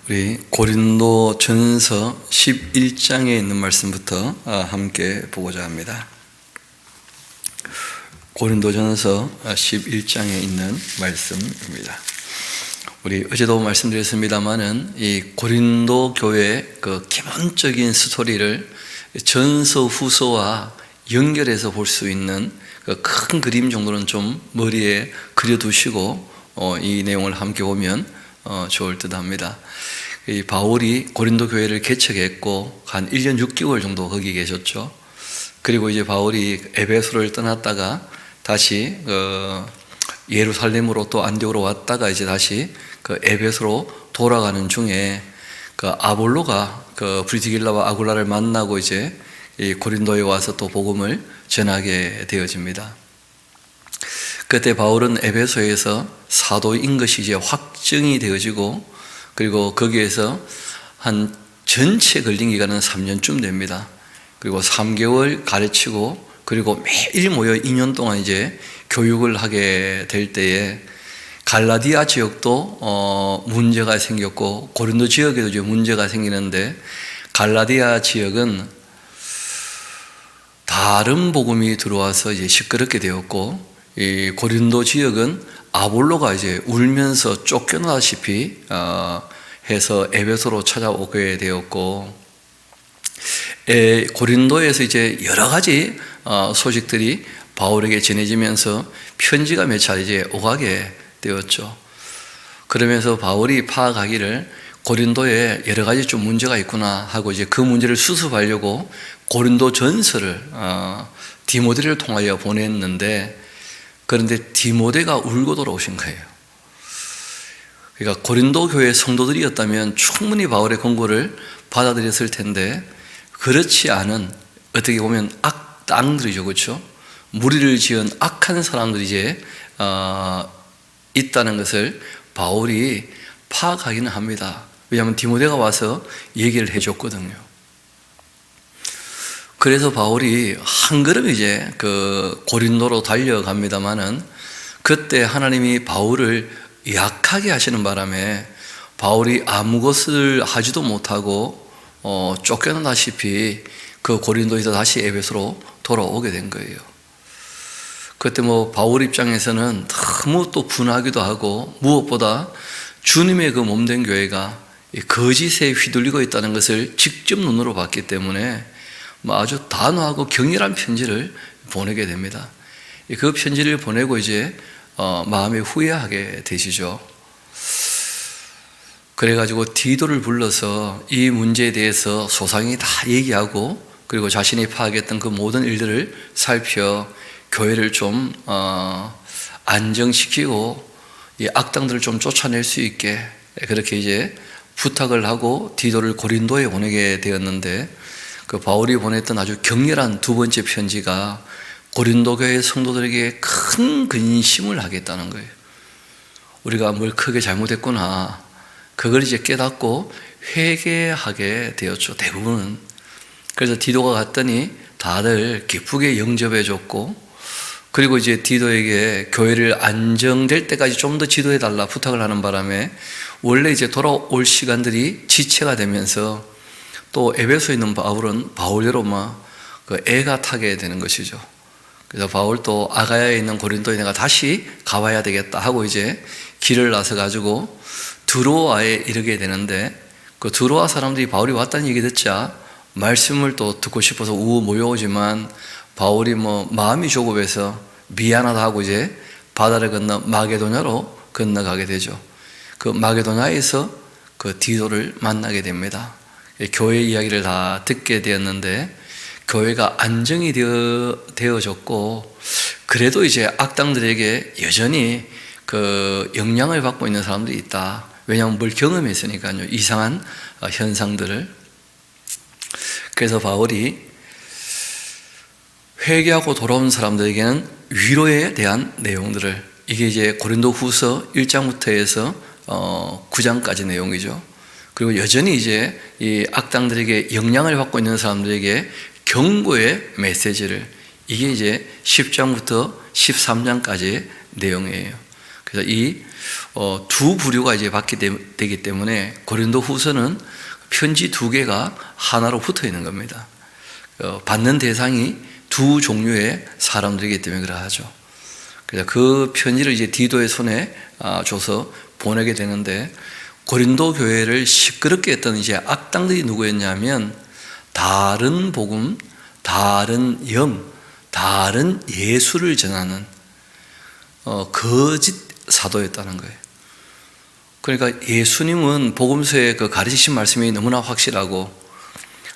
우리 고린도 전서 11장에 있는 말씀부터 함께 보고자 합니다. 고린도 전서 11장에 있는 말씀입니다. 우리 어제도 말씀드렸습니다마는 이 고린도 교회의 그 기본적인 스토리를 전서 후서와 연결해서 볼 수 있는 그 큰 그림 정도는 좀 머리에 그려두시고 이 내용을 함께 보면 좋을 듯 합니다. 이 바울이 고린도 교회를 개척했고 한 1년 6개월 정도 거기 계셨죠. 그리고 이제 바울이 에베소를 떠났다가 다시 예루살렘으로 또 안디오로 왔다가 이제 다시 그 에베소로 돌아가는 중에 그 아볼로가 그 브리스길라와 아굴라를 만나고 이제 이 고린도에 와서 또 복음을 전하게 되어집니다. 그때 바울은 에베소에서 사도인 것이 이제 확증이 되어지고, 그리고 거기에서 한 전체 걸린 기간은 3년쯤 됩니다. 그리고 3개월 가르치고, 그리고 매일 모여 2년 동안 이제 교육을 하게 될 때에 갈라디아 지역도 문제가 생겼고, 고린도 지역에도 이제 문제가 생기는데, 갈라디아 지역은 다른 복음이 들어와서 이제 시끄럽게 되었고, 이 고린도 지역은 아볼로가 이제 울면서 쫓겨나다시피 해서 에베소로 찾아오게 되었고, 고린도에서 이제 여러 가지 소식들이 바울에게 전해지면서 편지가 몇 차례 이제 오가게 되었죠. 그러면서 바울이 파악하기를 고린도에 여러 가지 좀 문제가 있구나 하고 이제 그 문제를 수습하려고 고린도 전서를 디모데를 통하여 보냈는데, 그런데 디모데가 울고 돌아오신 거예요. 그러니까 고린도 교회 성도들이었다면 충분히 바울의 권고를 받아들였을 텐데, 그렇지 않은 어떻게 보면 악당들이죠, 그렇죠? 무리를 지은 악한 사람들이 이제 있다는 것을 바울이 파악하기는 합니다. 왜냐하면 디모데가 와서 얘기를 해줬거든요. 그래서 바울이 한 걸음 이제 그 고린도로 달려갑니다마는, 그때 하나님이 바울을 약하게 하시는 바람에 바울이 아무것을 하지도 못하고 쫓겨나다시피 그 고린도에서 다시 에베소로 돌아오게 된 거예요. 그때 바울 입장에서는 너무 또 분하기도 하고, 무엇보다 주님의 그 몸된 교회가 거짓에 휘둘리고 있다는 것을 직접 눈으로 봤기 때문에 아주 단호하고 격렬한 편지를 보내게 됩니다. 그 편지를 보내고 이제 마음에 후회하게 되시죠. 그래가지고 디도를 불러서 이 문제에 대해서 소상히 다 얘기하고, 그리고 자신이 파악했던 그 모든 일들을 살펴 교회를 좀 안정시키고 이 악당들을 좀 쫓아낼 수 있게 그렇게 이제 부탁을 하고 디도를 고린도에 보내게 되었는데, 그 바울이 보냈던 아주 격렬한 두 번째 편지가 고린도 교회 성도들에게 큰 근심을 하겠다는 거예요. 우리가 뭘 크게 잘못했구나, 그걸 이제 깨닫고 회개하게 되었죠, 대부분은. 그래서 디도가 갔더니 다들 기쁘게 영접해 줬고, 그리고 이제 디도에게 교회를 안정될 때까지 좀 더 지도해 달라 부탁을 하는 바람에 원래 이제 돌아올 시간들이 지체가 되면서 또 에베소에 있는 바울은 바울대로 그 애가 타게 되는 것이죠. 그래서 바울도 아가야에 있는 고린도에 내가 다시 가봐야 되겠다 하고 이제 길을 나서 가지고 드로아에 이르게 되는데, 그 드로아 사람들이 바울이 왔다는 얘기 듣자 말씀을 또 듣고 싶어서 우우 모여오지만, 바울이 마음이 조급해서 미안하다 하고 이제 바다를 건너 마게도냐로 건너가게 되죠. 그 마게도냐에서 그 디도를 만나게 됩니다. 교회 이야기를 다 듣게 되었는데, 교회가 안정이 되어졌고, 그래도 이제 악당들에게 여전히 그 영향을 받고 있는 사람들이 있다. 왜냐하면 뭘 경험했으니까요, 이상한 현상들을. 그래서 바울이 회개하고 돌아온 사람들에게는 위로에 대한 내용들을, 이게 이제 고린도 후서 1장부터 해서 9장까지 내용이죠. 그리고 여전히 이제 이 악당들에게 영향을 받고 있는 사람들에게 경고의 메시지를, 이게 이제 10장부터 13장까지의 내용이에요. 그래서 이 두 부류가 이제 받게 되기 때문에 고린도 후서는 편지 두 개가 하나로 붙어 있는 겁니다. 받는 대상이 두 종류의 사람들이기 때문에 그러하죠. 그래서 그 편지를 이제 디도의 손에 줘서 보내게 되는데, 고린도 교회를 시끄럽게 했던 이제 악당들이 누구였냐면 다른 복음, 다른 영, 다른 예수를 전하는 거짓 사도였다는 거예요. 그러니까 예수님은 복음서의 그 가르치신 말씀이 너무나 확실하고,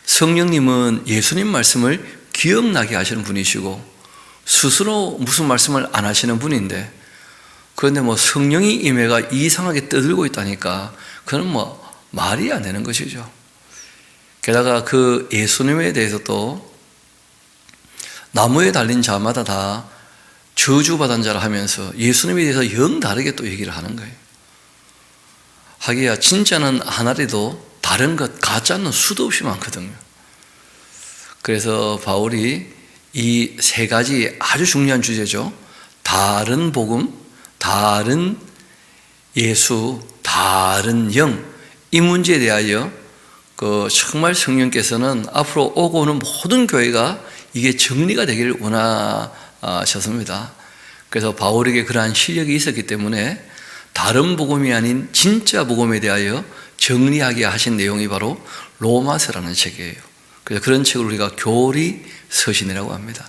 성령님은 예수님 말씀을 기억나게 하시는 분이시고, 스스로 무슨 말씀을 안 하시는 분인데, 그런데 뭐 성령이 임해가 이상하게 떠들고 있다니까 그건 뭐 말이 안 되는 것이죠. 게다가 그 예수님에 대해서 또 나무에 달린 자마다 다 저주받은 자라 하면서 예수님에 대해서 영 다르게 또 얘기를 하는 거예요. 하기야 진짜는 하나라도 다른 것, 가짜는 수도 없이 많거든요. 그래서 바울이 이 세 가지 아주 중요한 주제죠. 다른 복음, 다른 예수, 다른 영, 이 문제에 대하여 정말 성령께서는 앞으로 오고 오는 모든 교회가 이게 정리가 되기를 원하셨습니다. 그래서 바울에게 그러한 실력이 있었기 때문에 다른 복음이 아닌 진짜 복음에 대하여 정리하게 하신 내용이 바로 로마서라는 책이에요. 그래서 그런 책을 우리가 교리서신이라고 합니다.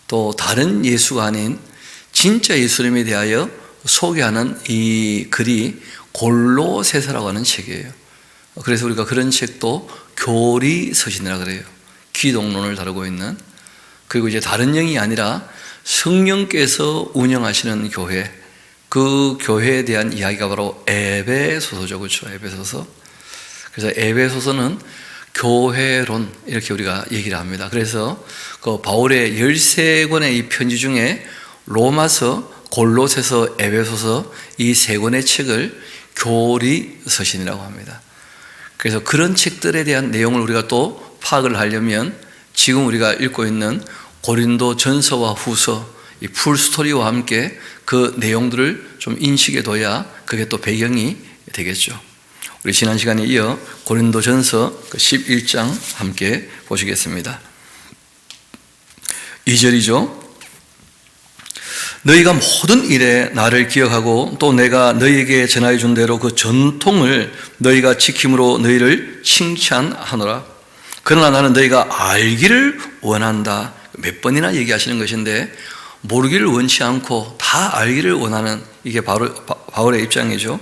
또 다른 예수가 아닌 진짜 예수님에 대하여 소개하는 이 글이 골로새서라고 하는 책이에요. 그래서 우리가 그런 책도 교리서신이라고 그래요. 기독론을 다루고 있는. 그리고 이제 다른 영이 아니라 성령께서 운영하시는 교회, 그 교회에 대한 이야기가 바로 에베소서죠. 그렇죠? 에베소서. 그래서 에베소서는 교회론, 이렇게 우리가 얘기를 합니다. 그래서 그 바울의 13권의 이 편지 중에 로마서, 골로새서, 에베소서 이 세 권의 책을 교리서신이라고 합니다. 그래서 그런 책들에 대한 내용을 우리가 또 파악을 하려면 지금 우리가 읽고 있는 고린도 전서와 후서, 이 풀스토리와 함께 그 내용들을 좀 인식해 둬야 그게 또 배경이 되겠죠. 우리 지난 시간에 이어 고린도 전서 11장 함께 보시겠습니다. 2절이죠. 너희가 모든 일에 나를 기억하고 또 내가 너희에게 전하여 준 대로 그 전통을 너희가 지킴으로 너희를 칭찬하노라. 그러나 나는 너희가 알기를 원한다. 몇 번이나 얘기하시는 것인데, 모르기를 원치 않고 다 알기를 원하는, 이게 바로 바울의 입장이죠.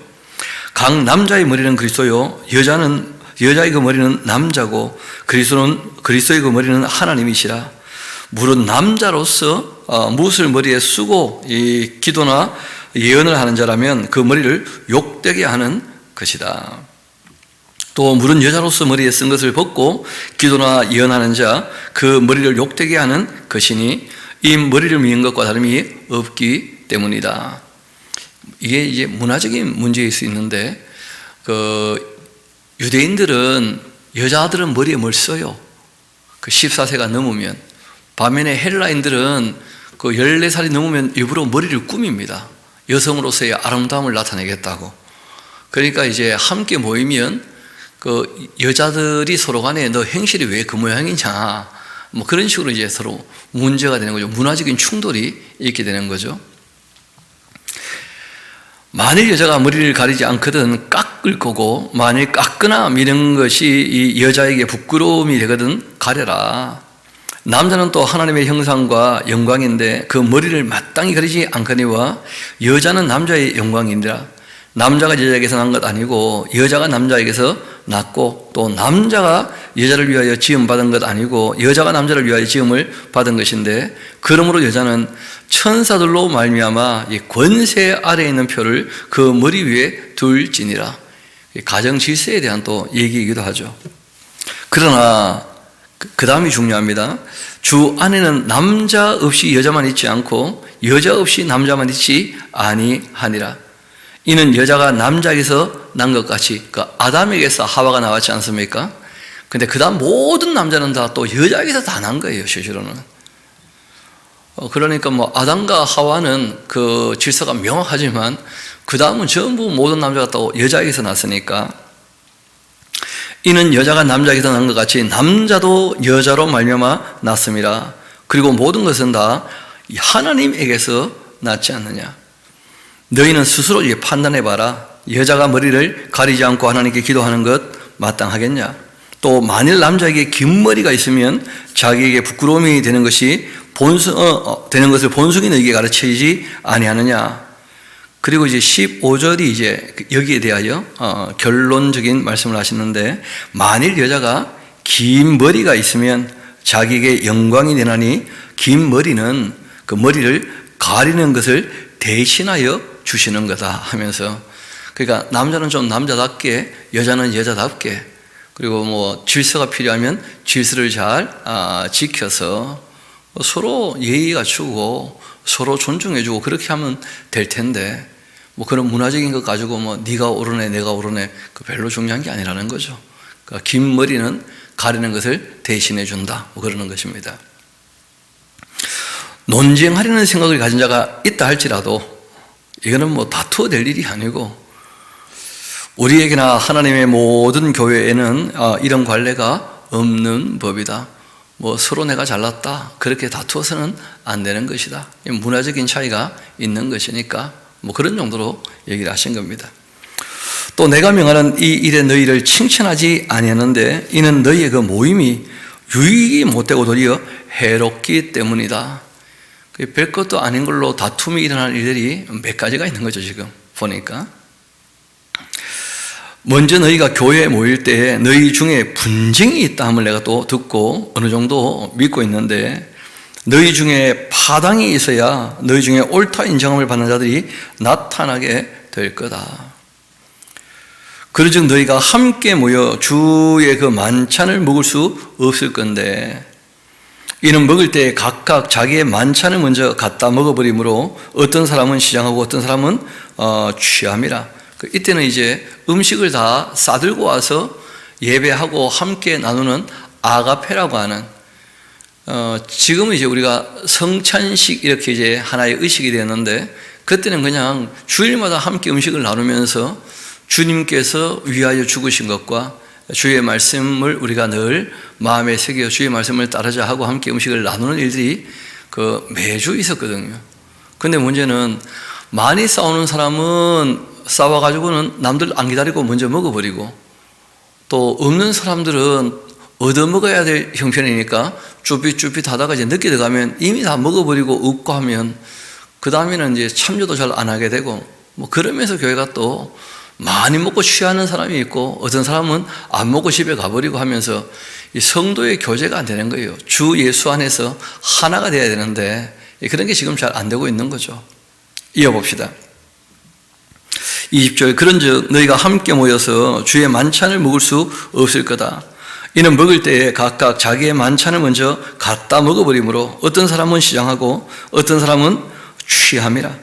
각 남자의 머리는 그리스도요, 여자의 그 머리는 남자고 그리스도의 그 머리는 하나님이시라. 물은 남자로서 무엇을 머리에 쓰고 이 기도나 예언을 하는 자라면 그 머리를 욕되게 하는 것이다. 또 물은 여자로서 머리에 쓴 것을 벗고 기도나 예언하는 자, 그 머리를 욕되게 하는 것이니 이 머리를 미는 것과 다름이 없기 때문이다. 이게 이제 문화적인 문제일 수 있는데, 유대인들은 여자들은 머리에 뭘 써요. 14세가 넘으면. 반면에 헬라인들은 14살이 넘으면 일부러 머리를 꾸밉니다. 여성으로서의 아름다움을 나타내겠다고. 그러니까 이제 함께 모이면 여자들이 서로 간에 너 행실이 왜 그 모양이냐, 뭐 그런 식으로 이제 서로 문제가 되는 거죠. 문화적인 충돌이 있게 되는 거죠. 만일 여자가 머리를 가리지 않거든 깎을 거고, 만일 깎거나 미는 것이 이 여자에게 부끄러움이 되거든 가려라. 남자는 또 하나님의 형상과 영광인데 그 머리를 마땅히 가리지 않거니와 여자는 남자의 영광이니라. 남자가 여자에게서 난 것 아니고 여자가 남자에게서 났고, 또 남자가 여자를 위하여 지음받은 것 아니고 여자가 남자를 위하여 지음을 받은 것인데, 그러므로 여자는 천사들로 말미암아 이 권세 아래에 있는 표를 그 머리 위에 둘지니라. 가정 질서에 대한 또 얘기이기도 하죠. 그러나 그 다음이 중요합니다. 주 안에는 남자 없이 여자만 있지 않고 여자 없이 남자만 있지 아니하니라. 이는 여자가 남자에게서 난 것 같이 아담에게서 하와가 나왔지 않습니까? 근데 그 다음 모든 남자는 다 또 여자에게서 다 난 거예요, 실제로는. 그러니까 뭐 아담과 하와는 그 질서가 명확하지만 그 다음은 전부 모든 남자가 또 여자에게서 났으니까, 이는 여자가 남자에게서 난 것 같이 남자도 여자로 말미암아 났음이라. 그리고 모든 것은 다 하나님에게서 났지 않느냐. 너희는 스스로 판단해봐라. 여자가 머리를 가리지 않고 하나님께 기도하는 것 마땅하겠냐. 또 만일 남자에게 긴 머리가 있으면 자기에게 부끄러움이 되는 것이 되는 것을 본성이 너희에게 가르치지 아니하느냐. 그리고 이제 15절이 이제 여기에 대하여 결론적인 말씀을 하시는데, 만일 여자가 긴 머리가 있으면 자기에게 영광이 되나니 긴 머리는 그 머리를 가리는 것을 대신하여 주시는 거다 하면서, 그러니까 남자는 좀 남자답게, 여자는 여자답게, 그리고 뭐 질서가 필요하면 질서를 잘 지켜서 서로 예의 갖추고 서로 존중해주고 그렇게 하면 될 텐데, 뭐 그런 문화적인 것 가지고 뭐 네가 옳으네 내가 옳으네 그 별로 중요한 게 아니라는 거죠. 그러니까 긴 머리는 가리는 것을 대신해 준다, 뭐 그러는 것입니다. 논쟁하려는 생각을 가진 자가 있다 할지라도 이거는 뭐 다투어 될 일이 아니고, 우리에게나 하나님의 모든 교회에는 이런 관례가 없는 법이다. 뭐 서로 내가 잘났다 그렇게 다투어서는 안 되는 것이다. 문화적인 차이가 있는 것이니까 뭐 그런 정도로 얘기를 하신 겁니다. 또 내가 명하는 이 일에 너희를 칭찬하지 아니하는데 이는 너희의 그 모임이 유익이 못되고 도리어 해롭기 때문이다. 별것도 아닌 걸로 다툼이 일어나는 일들이 몇 가지가 있는 거죠. 지금 보니까 먼저 너희가 교회에 모일 때 너희 중에 분쟁이 있다 함을 내가 또 듣고 어느 정도 믿고 있는데, 너희 중에 파당이 있어야 너희 중에 옳다 인정함을 받는 자들이 나타나게 될 거다. 그러즉 너희가 함께 모여 주의 그 만찬을 먹을 수 없을 건데, 이는 먹을 때 각각 자기의 만찬을 먼저 갖다 먹어버리므로 어떤 사람은 시장하고 어떤 사람은 취함이라. 이때는 이제 음식을 다 싸들고 와서 예배하고 함께 나누는 아가페라고 하는, 지금은 이제 우리가 성찬식 이렇게 이제 하나의 의식이 되었는데, 그때는 그냥 주일마다 함께 음식을 나누면서 주님께서 위하여 죽으신 것과 주의 말씀을 우리가 늘 마음에 새겨 주의 말씀을 따르자 하고 함께 음식을 나누는 일들이 그 매주 있었거든요. 근데 문제는 많이 싸우는 사람은 싸워가지고는 남들 안 기다리고 먼저 먹어버리고, 또 없는 사람들은 얻어먹어야 될 형편이니까 쭈삣쭈삣 하다가 이제 늦게 들어가면 이미 다 먹어버리고 없고 하면 그 다음에는 이제 참여도 잘 안 하게 되고, 뭐 그러면서 교회가 또 많이 먹고 취하는 사람이 있고 어떤 사람은 안 먹고 집에 가버리고 하면서 이 성도의 교제가 안 되는 거예요. 주 예수 안에서 하나가 돼야 되는데 그런 게 지금 잘 안 되고 있는 거죠. 이어봅시다. 20절, 그런즉 너희가 함께 모여서 주의 만찬을 먹을 수 없을 거다. 이는 먹을 때에 각각 자기의 만찬을 먼저 갖다 먹어버리므로 어떤 사람은 시장하고 어떤 사람은 취함이라.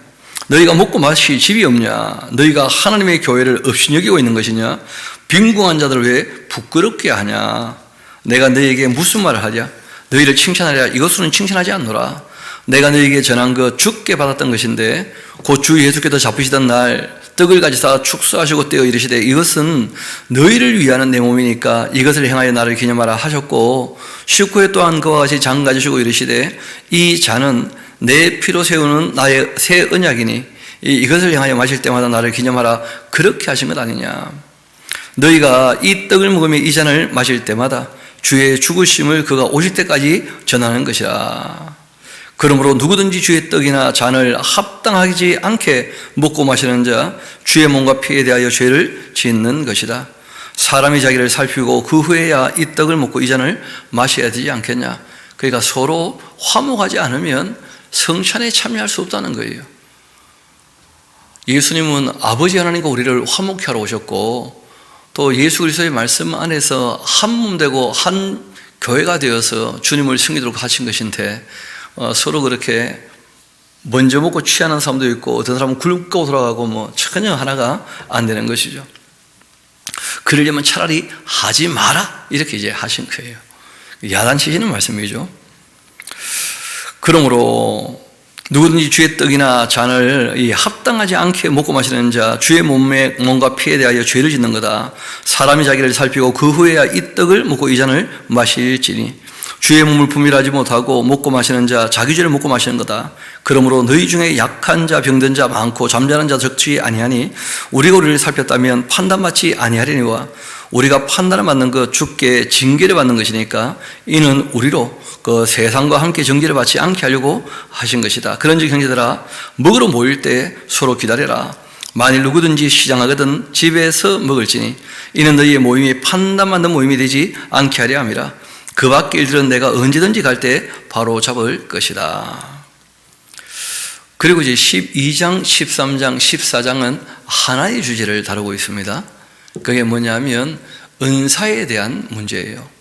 너희가 먹고 마실 집이 없냐? 너희가 하나님의 교회를 업신여기고 있는 것이냐? 빈궁한 자들을 왜 부끄럽게 하냐? 내가 너희에게 무슨 말을 하랴? 너희를 칭찬하랴? 이것으로는 칭찬하지 않노라. 내가 너희에게 전한 것 주께 받았던 것인데 곧 주 예수께서 잡으시던 날 떡을 가지사 축수하시고 떼어 이르시되 이것은 너희를 위하는 내 몸이니까 이것을 행하여 나를 기념하라 하셨고, 식후에 또한 그와 같이 잔 가지시고 이르시되 이 잔은 내 피로 세우는 나의 새 언약이니 이것을 행하여 마실 때마다 나를 기념하라. 그렇게 하신 것 아니냐? 너희가 이 떡을 먹으며 이 잔을 마실 때마다 주의 죽으심을 그가 오실 때까지 전하는 것이라. 그러므로 누구든지 주의 떡이나 잔을 합당하지 않게 먹고 마시는 자 주의 몸과 피에 대하여 죄를 짓는 것이다. 사람이 자기를 살피고 그 후에야 이 떡을 먹고 이 잔을 마셔야 되지 않겠냐? 그러니까 서로 화목하지 않으면 성찬에 참여할 수 없다는 거예요. 예수님은 아버지 하나님과 우리를 화목케 하러 오셨고, 또 예수 그리스도의 말씀 안에서 한 몸 되고 한 교회가 되어서 주님을 섬기도록 하신 것인데, 서로 그렇게 먼저 먹고 취하는 사람도 있고 어떤 사람은 굶고 돌아가고 뭐 전혀 하나가 안 되는 것이죠. 그러려면 차라리 하지 마라 이렇게 이제 하신 거예요. 야단치시는 말씀이죠. 그러므로 누구든지 주의 떡이나 잔을 합당하지 않게 먹고 마시는 자 주의 몸에 몸과 피에 대하여 죄를 짓는 거다. 사람이 자기를 살피고 그 후에야 이 떡을 먹고 이 잔을 마실지니 주의 몸을 분별하지 못하고 먹고 마시는 자 자기 죄를 먹고 마시는 거다. 그러므로 너희 중에 약한 자 병든 자 많고 잠자는 자 적지 아니하니 우리가 우리를 살폈다면 판단받지 아니하리니와 우리가 판단을 받는 것 주께 징계를 받는 것이니까 이는 우리로 그 세상과 함께 정죄를 받지 않게 하려고 하신 것이다. 그런즉 형제들아 먹으러 모일 때 서로 기다려라. 만일 누구든지 시장하거든 집에서 먹을지니 이는 너희의 모임이 판단받는 모임이 되지 않게 하려 함이라. 그 밖의 일들은 내가 언제든지 갈 때 바로 잡을 것이다. 그리고 이제 12장, 13장, 14장은 하나의 주제를 다루고 있습니다. 그게 뭐냐면 은사에 대한 문제예요.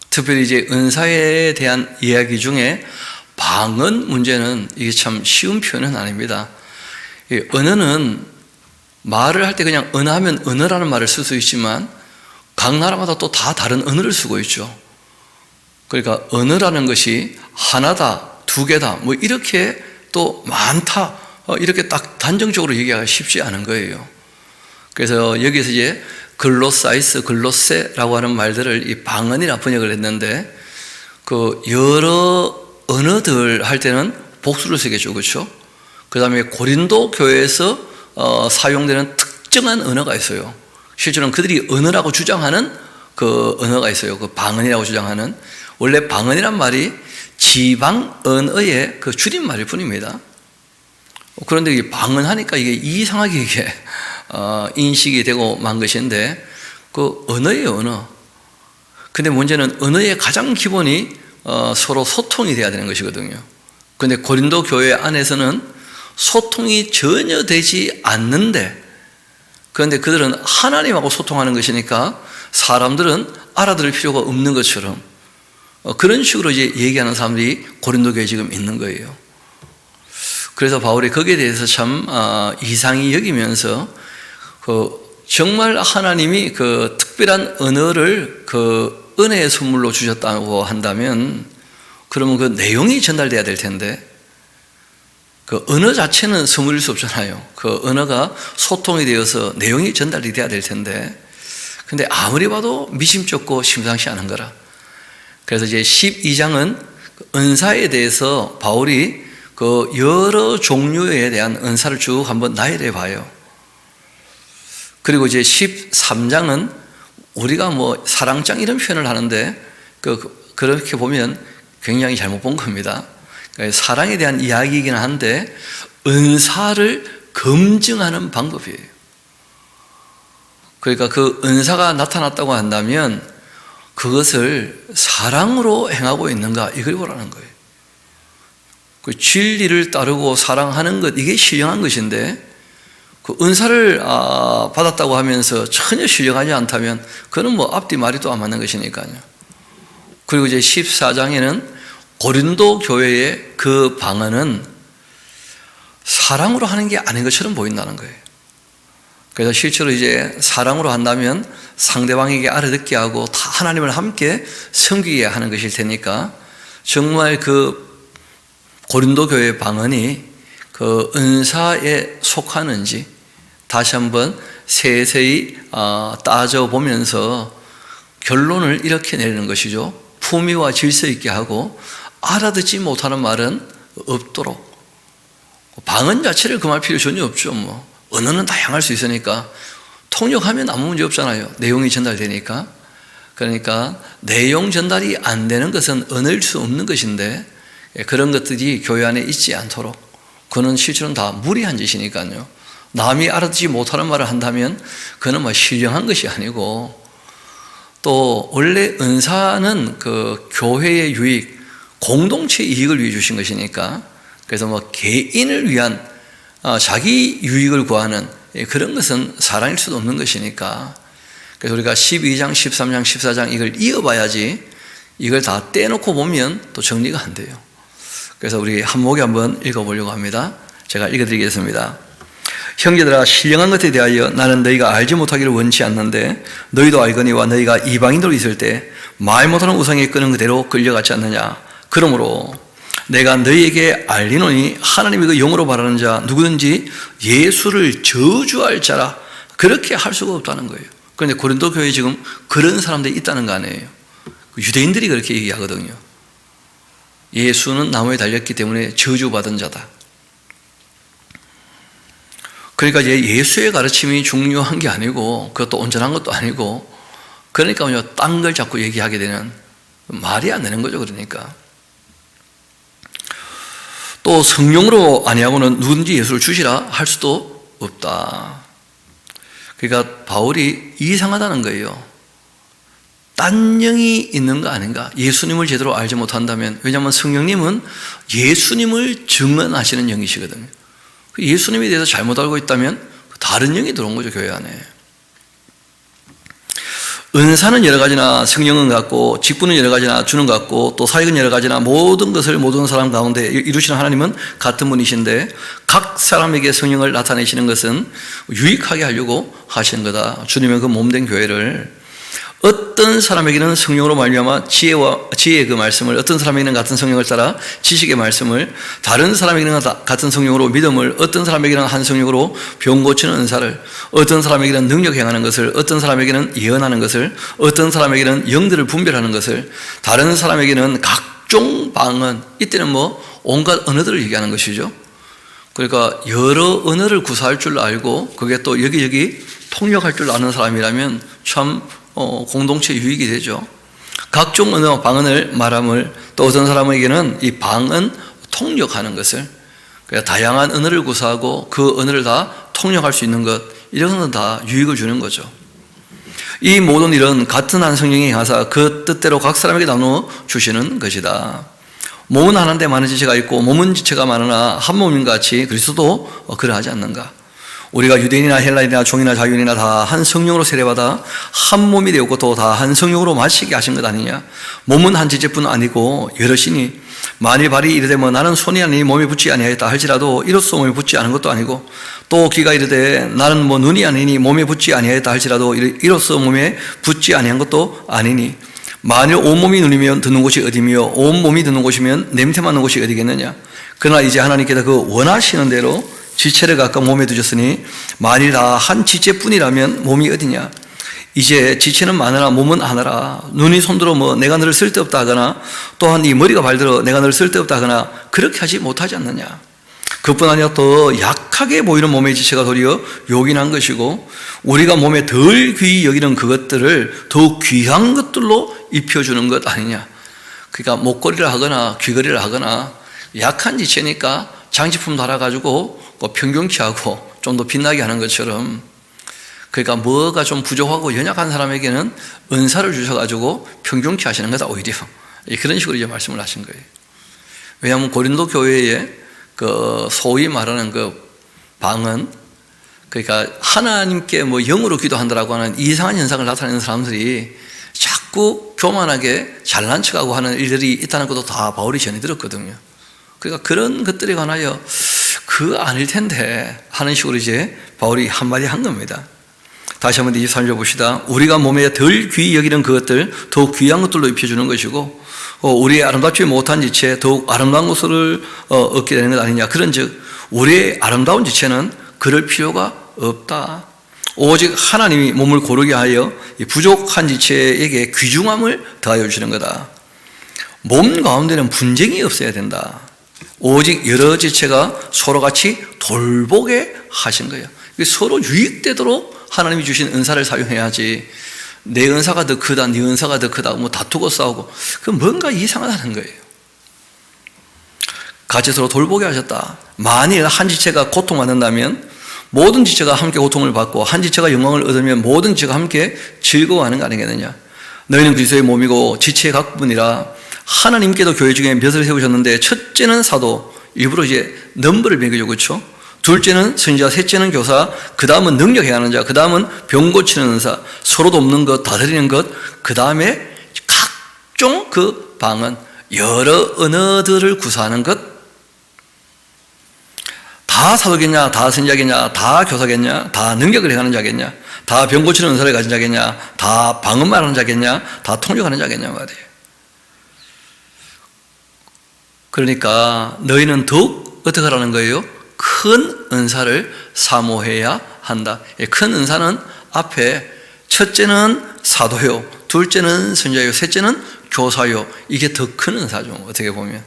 특별히 이제 은사에 대한 이야기 중에 방언 문제는 이게 참 쉬운 표현은 아닙니다. 언어는 말을 할 때 그냥 언어하면 언어라는 말을 쓸 수 있지만 각 나라마다 또 다 다른 언어를 쓰고 있죠. 그러니까 언어라는 것이 하나다, 두 개다, 뭐 이렇게 또 많다, 이렇게 딱 단정적으로 얘기하기가 쉽지 않은 거예요. 그래서 여기서 이제 글로사이스, 글로세라고 하는 말들을 이 방언이라 번역을 했는데 그 여러 언어들 할 때는 복수를 쓰겠죠, 그렇죠? 그 다음에 고린도 교회에서 사용되는 특정한 언어가 있어요. 실제로는 그들이 언어라고 주장하는 그 언어가 있어요. 그 방언이라고 주장하는. 원래 방언이란 말이 지방 언어의 그 줄임말일 뿐입니다. 그런데 이게 방언하니까 이게 이상하게 이게 인식이 되고 만 것인데 그 언어예요, 언어. 근데 문제는 언어의 가장 기본이 서로 소통이 돼야 되는 것이거든요. 근데 고린도 교회 안에서는 소통이 전혀 되지 않는데 그런데 그들은 하나님하고 소통하는 것이니까 사람들은 알아들을 필요가 없는 것처럼 그런 식으로 이제 얘기하는 사람들이 고린도 교회에 지금 있는 거예요. 그래서 바울이 거기에 대해서 참 이상히 여기면서 정말 하나님이 그 특별한 언어를 그 은혜의 선물로 주셨다고 한다면 그러면 그 내용이 전달돼야 될 텐데 그 언어 자체는 선물일 수 없잖아요. 그 언어가 소통이 되어서 내용이 전달이 돼야 될 텐데 근데 아무리 봐도 미심쩍고 심상치 않은 거라. 그래서 이제 12장은 은사에 대해서 바울이 그 여러 종류에 대한 은사를 쭉 한번 나열해 봐요. 그리고 이제 13장은 우리가 뭐 사랑장 이런 표현을 하는데 그렇게 보면 굉장히 잘못 본 겁니다. 사랑에 대한 이야기이긴 한데 은사를 검증하는 방법이에요. 그러니까 그 은사가 나타났다고 한다면 그것을 사랑으로 행하고 있는가 이걸 보라는 거예요. 그 진리를 따르고 사랑하는 것 이게 신령한 것인데 그 은사를 받았다고 하면서 전혀 신령하지 않다면 그는 뭐 앞뒤 말이 또 안 맞는 것이니까요. 그리고 이제 14장에는 고린도 교회의 그 방언은 사랑으로 하는 게 아닌 것처럼 보인다는 거예요. 그래서 실제로 이제 사랑으로 한다면 상대방에게 알아듣게 하고 다 하나님을 함께 섬기게 하는 것일 테니까 정말 그 고린도 교회의 방언이 그 은사에 속하는지 다시 한번 세세히 따져보면서 결론을 이렇게 내리는 것이죠. 품위와 질서 있게 하고 알아듣지 못하는 말은 없도록. 방언 자체를 금할 필요 전혀 없죠. 뭐 언어는 다양할 수 있으니까 통역하면 아무 문제 없잖아요. 내용이 전달되니까. 그러니까 내용 전달이 안 되는 것은 언어일 수 없는 것인데 그런 것들이 교회 안에 있지 않도록 그는 실제로는 다 무리한 짓이니까요. 남이 알아듣지 못하는 말을 한다면 그는 뭐 신령한 것이 아니고 또 원래 은사는 그 교회의 유익, 공동체 이익을 위해 주신 것이니까 그래서 뭐 개인을 위한 자기 유익을 구하는 그런 것은 사랑일 수도 없는 것이니까 그래서 우리가 12장, 13장, 14장 이걸 이어봐야지 이걸 다 떼놓고 보면 또 정리가 안 돼요. 그래서 우리 한 목에 한번 읽어보려고 합니다. 제가 읽어드리겠습니다. 형제들아 신령한 것에 대하여 나는 너희가 알지 못하기를 원치 않는데 너희도 알거니와 너희가 이방인으로 있을 때 말 못하는 우상에 끄는 그대로 끌려갔지 않느냐. 그러므로 내가 너희에게 알리노니 하나님이 그 영으로 말하는 자 누구든지 예수를 저주할 자라 그렇게 할 수가 없다는 거예요. 그런데 고린도 교회에 지금 그런 사람들이 있다는 거 아니에요. 유대인들이 그렇게 얘기하거든요. 예수는 나무에 달렸기 때문에 저주받은 자다. 그러니까 이제 예수의 가르침이 중요한 게 아니고 그것도 온전한 것도 아니고 그러니까 딴 걸 자꾸 얘기하게 되는 말이 안 되는 거죠. 그러니까 또 성령으로 아니하고는 누구든지 예수를 주시라 할 수도 없다. 그러니까 바울이 이상하다는 거예요. 딴 영이 있는 거 아닌가? 예수님을 제대로 알지 못한다면, 왜냐하면 성령님은 예수님을 증언하시는 영이시거든요. 예수님에 대해서 잘못 알고 있다면 다른 영이 들어온 거죠, 교회 안에. 은사는 여러 가지나 성령은 같고 직분은 여러 가지나 주는 것 같고 또 사역은 여러 가지나 모든 것을 모든 사람 가운데 이루시는 하나님은 같은 분이신데 각 사람에게 성령을 나타내시는 것은 유익하게 하려고 하시는 거다. 주님의 그 몸된 교회를 어떤 사람에게는 성령으로 말미암아 지혜의 그 말씀을, 어떤 사람에게는 같은 성령을 따라 지식의 말씀을, 다른 사람에게는 같은 성령으로 믿음을, 어떤 사람에게는 한 성령으로 병 고치는 은사를, 어떤 사람에게는 능력 행하는 것을, 어떤 사람에게는 예언하는 것을, 어떤 사람에게는 영들을 분별하는 것을, 다른 사람에게는 각종 방언, 이때는 온갖 언어들을 얘기하는 것이죠. 그러니까 여러 언어를 구사할 줄 알고 그게 또 여기저기 통역할 줄 아는 사람이라면 참 공동체 유익이 되죠. 각종 언어 방언을 말함을, 또 어떤 사람에게는 이 방언 통역하는 것을, 그러니까 다양한 언어를 구사하고 그 언어를 다 통역할 수 있는 것, 이런 건 다 유익을 주는 거죠. 이 모든 일은 같은 한 성령이 행하사 그 뜻대로 각 사람에게 나누어 주시는 것이다. 몸은 하나인데 많은 지체가 있고 몸은 지체가 많으나 한 몸인 같이 그리스도도 그러하지 않는가? 우리가 유대인이나 헬라인이나 종이나 자유인이나 다 한 성령으로 세례받아 한 몸이 되었고 또 다 한 성령으로 마시게 하신 것 아니냐? 몸은 한 지체뿐 아니고 여럿이니 만일 발이 이르되 나는 손이 아니니 몸에 붙지 아니하였다 할지라도 이로써 몸에 붙지 않은 것도 아니고, 또 귀가 이르되 나는 눈이 아니니 몸에 붙지 아니하였다 할지라도 이로써 몸에 붙지 아니한 것도 아니니, 만일 온몸이 눈이면 듣는 곳이 어디며 온몸이 듣는 곳이면 냄새 맡는 곳이 어디겠느냐? 그러나 이제 하나님께서 그 원하시는 대로 지체를 각각 몸에 두셨으니 만일 다 한 지체뿐이라면 몸이 어디냐? 이제 지체는 많으나 몸은 하나라. 눈이 손들어 내가 너를 쓸데없다 하거나, 또한 이 머리가 발들어 내가 너를 쓸데없다 하거나 그렇게 하지 못하지 않느냐? 그뿐 아니라 더 약하게 보이는 몸의 지체가 도리어 요긴한 것이고, 우리가 몸에 덜 귀히 여기는 그것들을 더욱 귀한 것들로 입혀주는 것 아니냐? 그러니까 목걸이를 하거나 귀걸이를 하거나 약한 지체니까 장식품 달아가지고 평균치 하고 좀 더 빛나게 하는 것처럼, 그러니까 뭐가 좀 부족하고 연약한 사람에게는 은사를 주셔가지고 평균치 하시는 거다, 오히려. 그런 식으로 이제 말씀을 하신 거예요. 왜냐하면 고린도 교회에 그 소위 말하는 그 방언, 그러니까 하나님께 영으로 기도한다라고 하는 이상한 현상을 나타내는 사람들이 자꾸 교만하게 잘난 척하고 하는 일들이 있다는 것도 다 바울이 전해 들었거든요. 그러니까 그런 것들에 관하여 그거 아닐 텐데 하는 식으로 이제 바울이 한마디 한 겁니다. 다시 한번 23절 봅시다. 우리가 몸에 덜 귀히 여기는 그것들 더욱 귀한 것들로 입혀주는 것이고, 우리의 아름답지 못한 지체 더욱 아름다운 것을 얻게 되는 것 아니냐? 그런즉 우리의 아름다운 지체는 그럴 필요가 없다. 오직 하나님이 몸을 고르게 하여 이 부족한 지체에게 귀중함을 더하여 주시는 거다. 몸 가운데는 분쟁이 없어야 된다. 오직 여러 지체가 서로 같이 돌보게 하신 거예요. 서로 유익되도록 하나님이 주신 은사를 사용해야지, 내 은사가 더 크다, 네 은사가 더 크다, 다투고 싸우고, 그 뭔가 이상하다는 거예요. 같이 서로 돌보게 하셨다. 만일 한 지체가 고통받는다면 모든 지체가 함께 고통을 받고, 한 지체가 영광을 얻으면 모든 지체가 함께 즐거워하는 거 아니겠느냐? 너희는 그리스도의 몸이고 지체의 각분이라. 하나님께도 교회 중에 몇을 세우셨는데, 첫째는 사도, 일부러 이제 넘버를 매기죠, 그렇죠? 둘째는 선지자, 셋째는 교사, 그 다음은 능력 행하는 자, 그 다음은 병 고치는 은사, 서로 돕는 것, 다스리는 것, 그 다음에 각종 그 방언, 여러 언어들을 구사하는 것. 다 사도겠냐, 다 선지자겠냐, 다 교사겠냐, 다 능력을 행하는 자겠냐, 다 병 고치는 은사를 가진 자겠냐, 다 방언만 하는 자겠냐, 다 통역하는 자겠냐 말이에요. 그러니까 너희는 더욱 어떻게 하라는 거예요? 큰 은사를 사모해야 한다. 큰 은사는 앞에 첫째는 사도요, 둘째는 선지자요, 셋째는 교사요. 이게 더 큰 은사죠, 어떻게 보면.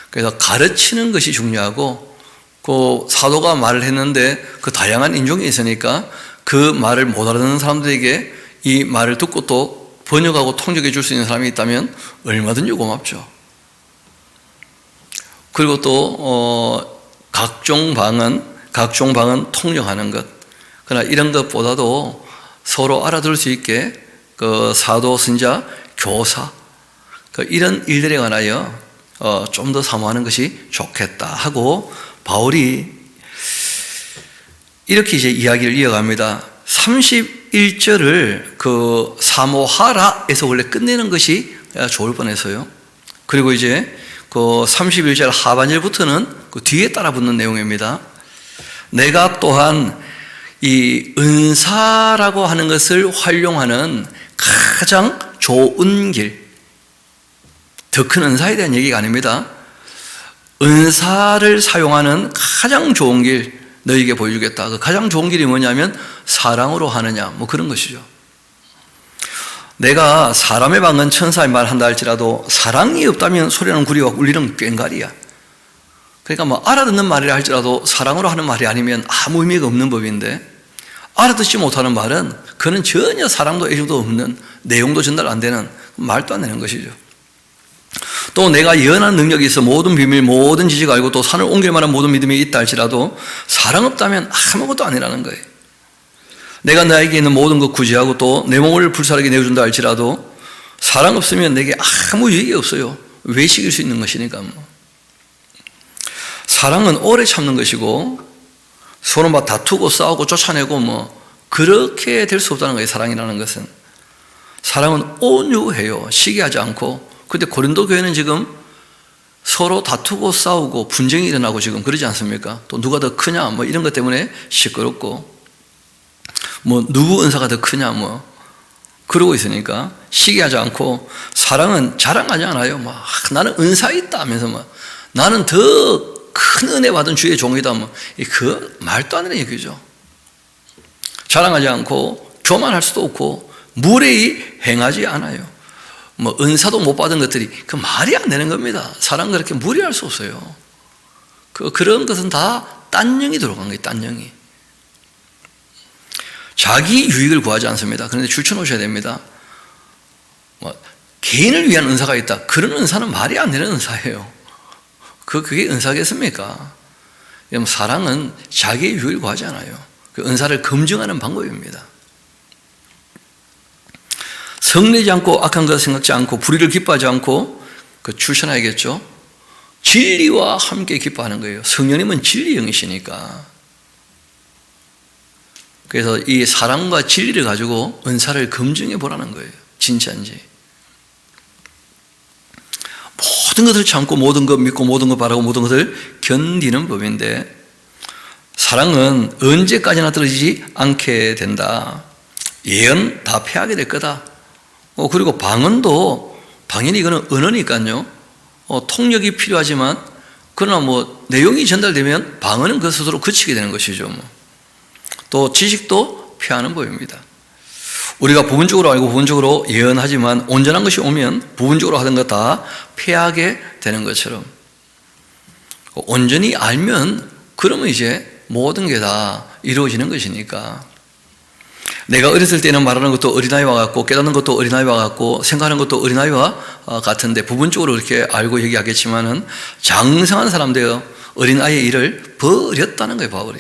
그래서 가르치는 것이 중요하고, 그 사도가 말을 했는데 그 다양한 인종이 있으니까 그 말을 못 알아듣는 사람들에게 이 말을 듣고 또 번역하고 통역해 줄 수 있는 사람이 있다면 얼마든지 고맙죠. 그리고 또 각종 방언 통역하는 것. 그러나 이런 것보다도 서로 알아들을 수 있게 그 사도, 선지자, 교사, 이런 일들에 관하여 좀 더 사모하는 것이 좋겠다 하고 바울이 이렇게 이제 이야기를 이어갑니다. 31절을 그 사모하라에서 원래 끝내는 것이 좋을 뻔해서요. 그리고 이제 그 31절 하반절부터는 그 뒤에 따라 붙는 내용입니다. 내가 또한 이 은사라고 하는 것을 활용하는 가장 좋은 길, 더 큰 은사에 대한 얘기가 아닙니다. 은사를 사용하는 가장 좋은 길 너희에게 보여주겠다. 그 가장 좋은 길이 뭐냐면 사랑으로 하느냐, 뭐 그런 것이죠. 내가 사람의 방언 천사의 말 한다 할지라도 사랑이 없다면 소리는 구리와 울리는 꽹과리야. 그러니까 뭐 알아듣는 말이라 할지라도 사랑으로 하는 말이 아니면 아무 의미가 없는 법인데, 알아듣지 못하는 말은 그는 전혀 사랑도 애정도 없는, 내용도 전달 안 되는, 말도 안 되는 것이죠. 또 내가 예언하는 능력이 있어 모든 비밀, 모든 지식을 알고 또 산을 옮길 만한 모든 믿음이 있다 할지라도 사랑 없다면 아무것도 아니라는 거예요. 내가 나에게 있는 모든 것 구제하고 또 내 몸을 불사르게 내어준다 할지라도 사랑 없으면 내게 아무 유익이 없어요. 외식일 수 있는 것이니까. 사랑은 오래 참는 것이고 서로 막 다투고 싸우고 쫓아내고 뭐 그렇게 될 수 없다는 거예요. 사랑이라는 것은. 사랑은 온유해요. 시기하지 않고. 근데 고린도 교회는 지금 서로 다투고 싸우고 분쟁이 일어나고 지금 그러지 않습니까? 또 누가 더 크냐 뭐 이런 것 때문에 시끄럽고 뭐 누구 은사가 더 크냐 뭐 그러고 있으니까 시기하지 않고, 사랑은 자랑하지 않아요. 막 나는 은사 있다 하면서 막 나는 더 큰 은혜 받은 주의 종이다 뭐 그 말도 안 되는 얘기죠. 자랑하지 않고 교만할 수도 없고 무례히 행하지 않아요. 뭐 은사도 못 받은 것들이 그 말이 안 되는 겁니다. 사람 그렇게 무리할 수 없어요. 그런 것은 다 딴 영이 들어간 거예요. 딴 영이. 자기 유익을 구하지 않습니다. 그런데 줄쳐놓으셔야 됩니다. 뭐 개인을 위한 은사가 있다. 그런 은사는 말이 안 되는 은사예요. 그게 은사겠습니까? 사랑은 자기의 유익을 구하지 않아요. 그 은사를 검증하는 방법입니다. 성내지 않고 악한 것 생각지 않고 불의를 기뻐하지 않고 출천하야겠죠. 진리와 함께 기뻐하는 거예요. 성령님은 진리 영이시니까. 그래서 이 사랑과 진리를 가지고 은사를 검증해 보라는 거예요. 진짜인지. 모든 것을 참고 모든 것 믿고 모든 것 바라고 모든 것을 견디는 법인데, 사랑은 언제까지나 떨어지지 않게 된다. 예언 다 패하게 될 거다. 그리고 방언도 당연히 이거는 언어니까요. 통역이 필요하지만 그러나 뭐 내용이 전달되면 방언은 그 스스로 그치게 되는 것이죠. 또 지식도 패하는 법입니다. 우리가 부분적으로 알고 부분적으로 예언하지만 온전한 것이 오면 부분적으로 하던 것 다 패하게 되는 것처럼, 온전히 알면 그러면 이제 모든 게 다 이루어지는 것이니까. 내가 어렸을 때는 말하는 것도 어린아이와 같고 깨닫는 것도 어린아이와 같고 생각하는 것도 어린아이와 같은데 부분적으로 그렇게 알고 얘기하겠지만은 장성한 사람들 어린아이의 일을 버렸다는 거예요, 바울이.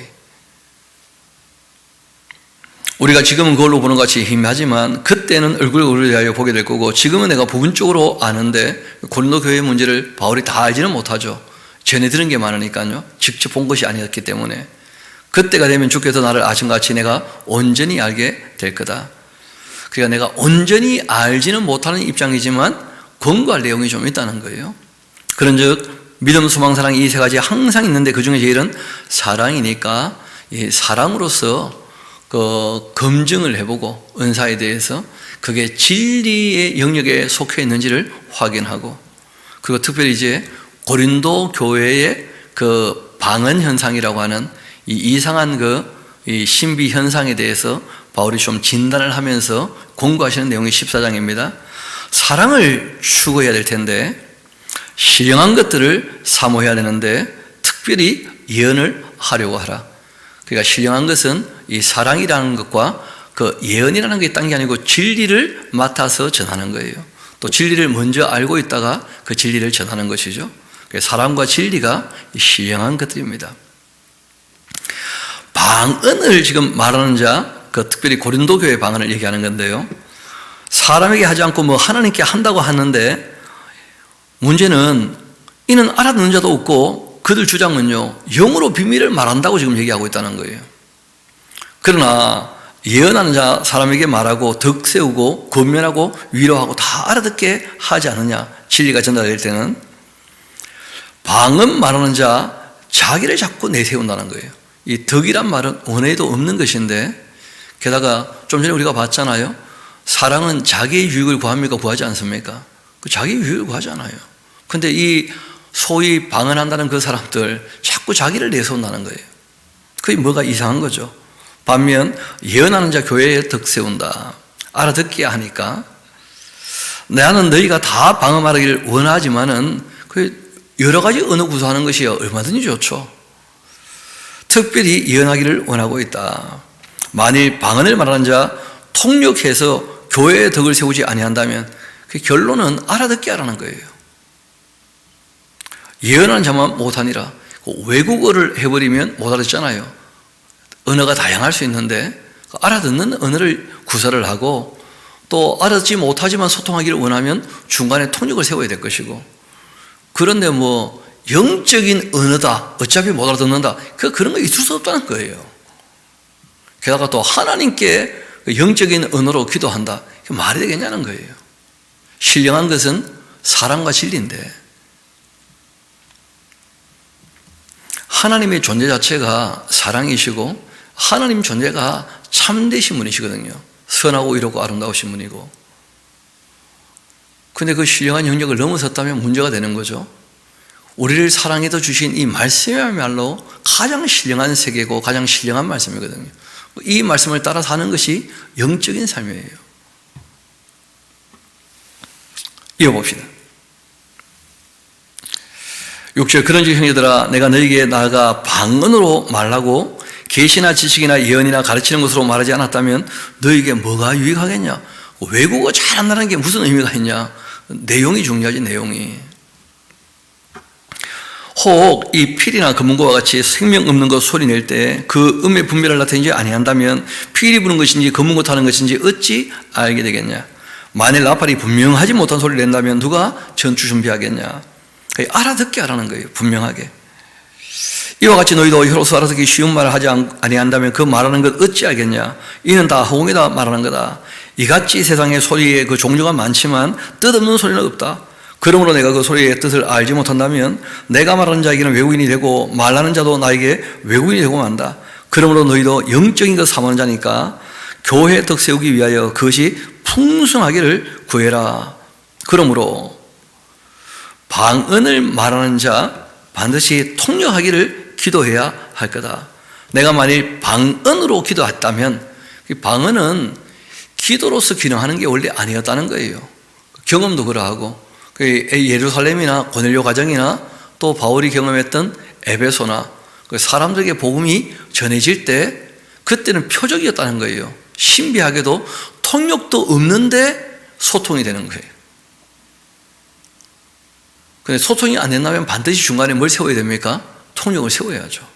우리가 지금은 그걸로 보는 것 같이 희미하지만 그때는 얼굴을 대하여 보게 될 거고, 지금은 내가 부분적으로 아는데 고린도 교회의 문제를 바울이 다 알지는 못하죠. 전해 들은 게 많으니까요. 직접 본 것이 아니었기 때문에. 그때가 되면 주께서 나를 아신같이 내가 온전히 알게 될 거다. 그러니까 내가 온전히 알지는 못하는 입장이지만 권고할 내용이 좀 있다는 거예요. 그런즉 믿음, 소망, 사랑 이 세 가지 항상 있는데 그 중에 제일은 사랑이니까 이 사랑으로서 검증을 해보고 은사에 대해서 그게 진리의 영역에 속해 있는지를 확인하고, 그리고 특별히 이제 고린도 교회의 그 방언 현상이라고 하는 이 이상한 이 신비 현상에 대해서 바울이 좀 진단을 하면서 공부하시는 내용이 14장입니다. 사랑을 추구해야 될 텐데 신령한 것들을 사모해야 되는데 특별히 예언을 하려고 하라. 그러니까 신령한 것은 이 사랑이라는 것과 그 예언이라는 게 딴 게 아니고 진리를 맡아서 전하는 거예요. 또 진리를 먼저 알고 있다가 그 진리를 전하는 것이죠. 사랑과 진리가 신령한 것들입니다. 방언을 지금 말하는 자, 그 특별히 고린도 교회 방언을 얘기하는 건데요. 사람에게 하지 않고 뭐 하나님께 한다고 하는데 문제는 이는 알아듣는 자도 없고 그들 주장은요, 영으로 비밀을 말한다고 지금 얘기하고 있다는 거예요. 그러나 예언하는 자 사람에게 말하고 덕 세우고 권면하고 위로하고 다 알아듣게 하지 않느냐. 진리가 전달될 때는 방언 말하는 자 자기를 자꾸 내세운다는 거예요. 이 덕이란 말은 원어에도 없는 것인데 게다가 좀 전에 우리가 봤잖아요. 사랑은 자기의 유익을 구합니까? 구하지 않습니까? 그 자기의 유익을 구하지 않아요. 근데 이 소위 방언한다는 그 사람들 자꾸 자기를 내세운다는 거예요. 그게 뭐가 이상한 거죠. 반면 예언하는 자 교회에 덕 세운다. 알아듣게 하니까 나는 너희가 다 방언하기를 원하지만은 그 여러 가지 언어 구사하는 것이 얼마든지 좋죠. 특별히 예언하기를 원하고 있다. 만일 방언을 말하는 자 통역해서 교회의 덕을 세우지 아니한다면 그 결론은 알아듣게 하라는 거예요. 예언하는 자만 못하니라. 외국어를 해버리면 못 알아듣잖아요. 언어가 다양할 수 있는데 알아듣는 언어를 구사를 하고 또 알아듣지 못하지만 소통하기를 원하면 중간에 통역을 세워야 될 것이고, 그런데 뭐 영적인 언어다, 어차피 못 알아듣는다, 그런 거 있을 수 없다는 거예요. 게다가 또 하나님께 영적인 언어로 기도한다, 말이 되겠냐는 거예요. 신령한 것은 사랑과 진리인데 하나님의 존재 자체가 사랑이시고 하나님 존재가 참되신 분이시거든요. 선하고 이롭고 아름다우신 분이고. 근데 그 신령한 영역을 넘어섰다면 문제가 되는 거죠. 우리를 사랑해서 주신 이 말씀이야말로 가장 신령한 세계고 가장 신령한 말씀이거든요. 이 말씀을 따라 사는 것이 영적인 삶이에요. 이어봅시다. 6절, 그런즉 형제들아 내가 너희에게 나아가 방언으로 말하고 계시나 지식이나 예언이나 가르치는 것으로 말하지 않았다면 너희에게 뭐가 유익하겠냐? 외국어 잘한다는 게 무슨 의미가 있냐? 내용이 중요하지, 내용이. 혹 이 필이나 금은과 같이 생명 없는 것 소리 낼 때 그 음의 분별을 나타내지 아니한다면 필이 부는 것인지 금은과 타는 것인지 어찌 알게 되겠냐? 만일 나팔이 분명하지 못한 소리를 낸다면 누가 전투 준비하겠냐? 알아듣게 하라는 거예요. 분명하게. 이와 같이 너희도 혀로서 알아듣기 쉬운 말을 하지 아니한다면 그 말하는 것 어찌 알겠냐? 이는 다 허공에다 말하는 거다. 이같이 세상에 소리의 그 종류가 많지만 뜻없는 소리는 없다. 그러므로 내가 그 소리의 뜻을 알지 못한다면 내가 말하는 자에게는 외국인이 되고 말하는 자도 나에게 외국인이 되고 만다. 그러므로 너희도 영적인 것 사모하는 자니까 교회 덕 세우기 위하여 그것이 풍성하기를 구해라. 그러므로 방언을 말하는 자 반드시 통역하기를 기도해야 할 거다. 내가 만일 방언으로 기도했다면 방언은 기도로서 기능하는 게 원래 아니었다는 거예요. 경험도 그러하고 예루살렘이나 고넬료 가정이나 또 바울이 경험했던 에베소나 사람들에게 복음이 전해질 때 그때는 표적이었다는 거예요. 신비하게도 통역도 없는데 소통이 되는 거예요. 근데 소통이 안 된다면 반드시 중간에 뭘 세워야 됩니까? 통역을 세워야죠.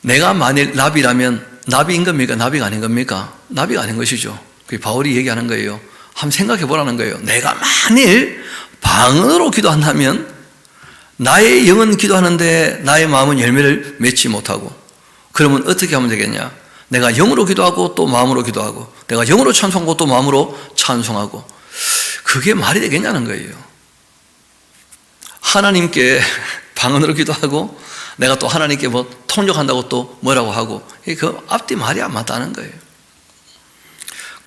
내가 만일 나비라면 나비인 겁니까? 나비가 아닌 겁니까? 나비가 아닌 것이죠. 그게 바울이 얘기하는 거예요. 한번 생각해 보라는 거예요. 내가 만일 방언으로 기도한다면 나의 영은 기도하는데 나의 마음은 열매를 맺지 못하고, 그러면 어떻게 하면 되겠냐? 내가 영으로 기도하고 또 마음으로 기도하고, 내가 영으로 찬송하고 또 마음으로 찬송하고, 그게 말이 되겠냐는 거예요. 하나님께 방언으로 기도하고 내가 또 하나님께 뭐 통역한다고 또 뭐라고 하고, 그 앞뒤 말이 안 맞다는 거예요.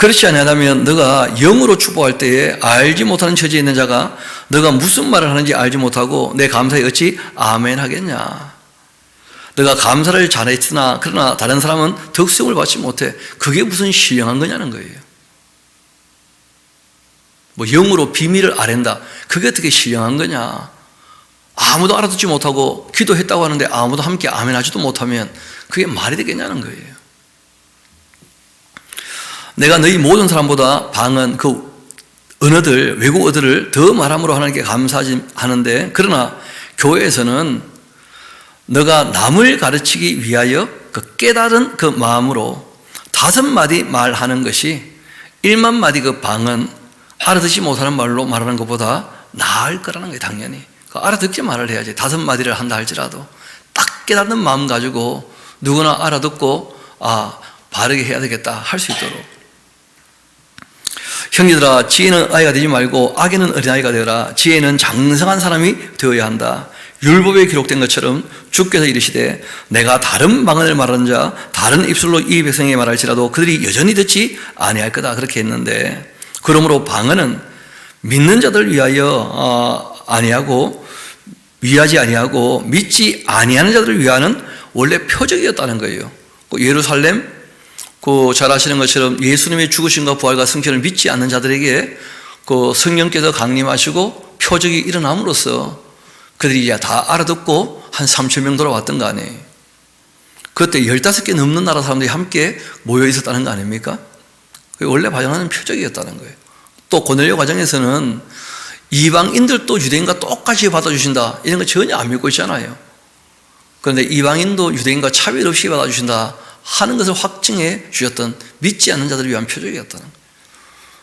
그렇지 아니하다면 너가 영으로 축복할 때에 알지 못하는 처지에 있는 자가 너가 무슨 말을 하는지 알지 못하고 내 감사에 어찌 아멘 하겠냐. 너가 감사를 잘했으나 그러나 다른 사람은 덕수용을 받지 못해. 그게 무슨 신령한 거냐는 거예요. 뭐 영으로 비밀을 아랜다. 그게 어떻게 신령한 거냐. 아무도 알아듣지 못하고 기도했다고 하는데 아무도 함께 아멘 하지도 못하면 그게 말이 되겠냐는 거예요. 내가 너희 모든 사람보다 방언, 그 언어들, 외국 어들을 더 말함으로 하나님께 감사하지 하는데, 그러나 교회에서는 너가 남을 가르치기 위하여 그 깨달은 그 마음으로 5마디 말하는 것이 1만 마디 그 방언, 알아듣지 못하는 말로 말하는 것보다 나을 거라는 거예요. 당연히 알아듣게 말을 해야지. 5마디를 한다 할지라도 딱 깨닫는 마음 가지고 누구나 알아듣고 바르게 해야 되겠다 할 수 있도록. 형제들아, 지혜는 아이가 되지 말고 악에는 어린아이가 되어라. 지혜는 장성한 사람이 되어야 한다. 율법에 기록된 것처럼 주께서 이르시되 내가 다른 방언을 말하는 자 다른 입술로 이 백성에게 말할지라도 그들이 여전히 듣지 아니할 거다. 그렇게 했는데, 그러므로 방언은 믿는 자들 위하여 위하지 아니하고 믿지 아니하는 자들을 위하는 원래 표적이었다는 거예요. 예루살렘 잘 아시는 것처럼 예수님의 죽으심과 부활과 승천을 믿지 않는 자들에게 성령께서 강림하시고 표적이 일어남으로써 그들이 이제 다 알아듣고 한 3,000명 돌아왔던 거 아니에요. 그때 15개 넘는 나라 사람들이 함께 모여 있었다는 거 아닙니까? 그게 원래 발견하는 표적이었다는 거예요. 또 고넬료 과정에서는 이방인들도 유대인과 똑같이 받아주신다 이런 거 전혀 안 믿고 있잖아요. 그런데 이방인도 유대인과 차별 없이 받아주신다 하는 것을 확증해 주셨던 믿지 않는 자들을 위한 표적이었다는 거예요.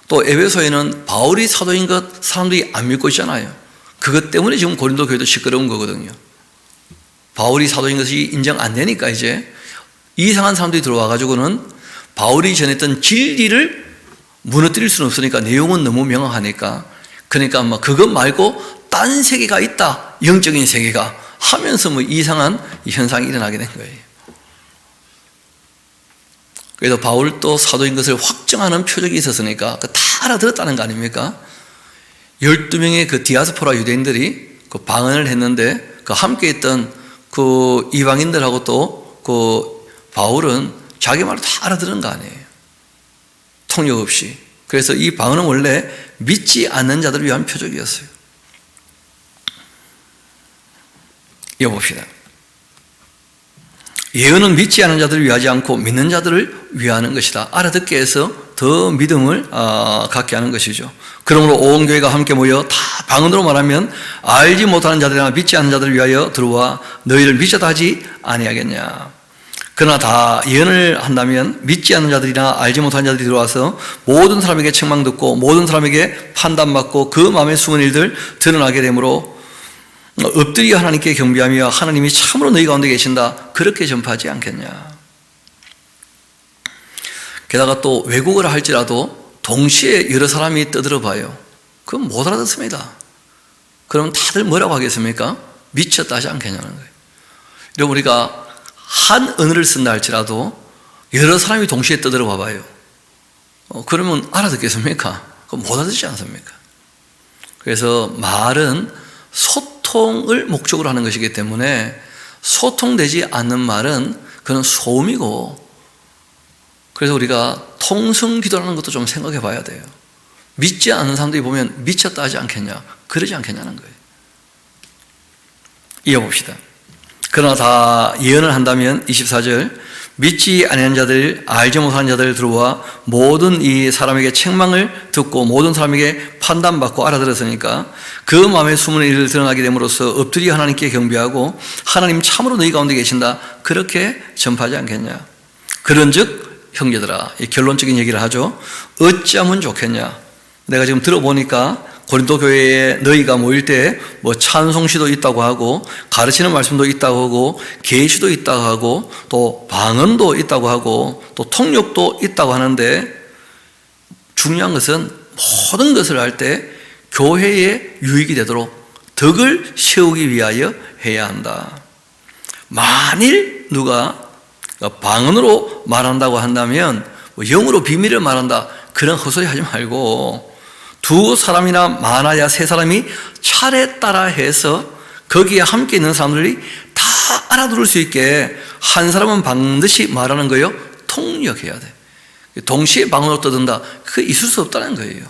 또 에베소에는 바울이 사도인 것 사람들이 안 믿고 있잖아요. 그것 때문에 지금 고린도 교회도 시끄러운 거거든요. 바울이 사도인 것이 인정 안 되니까 이제 이상한 사람들이 들어와 가지고는 바울이 전했던 진리를 무너뜨릴 수는 없으니까 내용은 너무 명확하니까, 그러니까 그것 말고 딴 세계가 있다, 영적인 세계가 하면서 이상한 현상이 일어나게 된 거예요. 그래서 바울도 사도인 것을 확정하는 표적이 있었으니까 다 알아들었다는 거 아닙니까? 12명의 그 디아스포라 유대인들이 그 방언을 했는데 함께 있던 그 이방인들하고 또 그 바울은 자기 말을 다 알아들은 거 아니에요. 통역 없이. 그래서 이 방언은 원래 믿지 않는 자들을 위한 표적이었어요. 이어봅시다. 예언은 믿지 않는 자들을 위하지 않고 믿는 자들을 위하는 것이다. 알아듣게 해서 더 믿음을 갖게 하는 것이죠. 그러므로 온 교회가 함께 모여 다 방언으로 말하면 알지 못하는 자들이나 믿지 않는 자들을 위하여 들어와 너희를 미쳐다 하지 아니하겠냐. 그러나 다 예언을 한다면 믿지 않는 자들이나 알지 못하는 자들이 들어와서 모든 사람에게 책망 듣고 모든 사람에게 판단받고 그 마음에 숨은 일들 드러나게 되므로 엎드려 하나님께 경배하며 하나님이 참으로 너희 가운데 계신다 그렇게 전파하지 않겠냐. 게다가 또 외국어를 할지라도 동시에 여러 사람이 떠들어 봐요. 그건 못 알아듣습니다. 그럼 다들 뭐라고 하겠습니까? 미쳤다 하지 않겠냐는 거예요. 여러분, 우리가 한 언어를 쓴다 할지라도 여러 사람이 동시에 떠들어 봐봐요. 그러면 알아듣겠습니까? 그건 못 알아듣지 않습니까? 그래서 말은 소통을 목적으로 하는 것이기 때문에 소통되지 않는 말은 그건 소음이고, 그래서 우리가 통성기도라는 것도 좀 생각해 봐야 돼요. 믿지 않는 사람들이 보면 미쳤다 하지 않겠냐, 그러지 않겠냐는 거예요. 이어봅시다. 그러나 다 예언을 한다면 24절 믿지 아니하는 자들, 알지 못하는 자들 들어와 모든 이 사람에게 책망을 듣고 모든 사람에게 판단받고 알아들었으니까 그 마음에 숨은 일을 드러나게 됨으로써 엎드려 하나님께 경배하고 하나님 참으로 너희 가운데 계신다 그렇게 전파하지 않겠냐. 그런즉 형제들아, 이 결론적인 얘기를 하죠. 어찌하면 좋겠냐. 내가 지금 들어보니까 고린도 교회에 너희가 모일 때 찬송시도 있다고 하고 가르치는 말씀도 있다고 하고 계시도 있다고 하고 또 방언도 있다고 하고 또 통역도 있다고 하는데, 중요한 것은 모든 것을 할 때 교회에 유익이 되도록 덕을 세우기 위하여 해야 한다. 만일 누가 방언으로 말한다고 한다면 영으로 비밀을 말한다 그런 헛소리 하지 말고 두 사람이나 많아야 세 사람이 차례 따라 해서 거기에 함께 있는 사람들이 다 알아들을 수 있게 한 사람은 반드시 말하는 거예요. 통역해야 돼. 동시에 방언으로 떠든다. 그게 있을 수 없다는 거예요.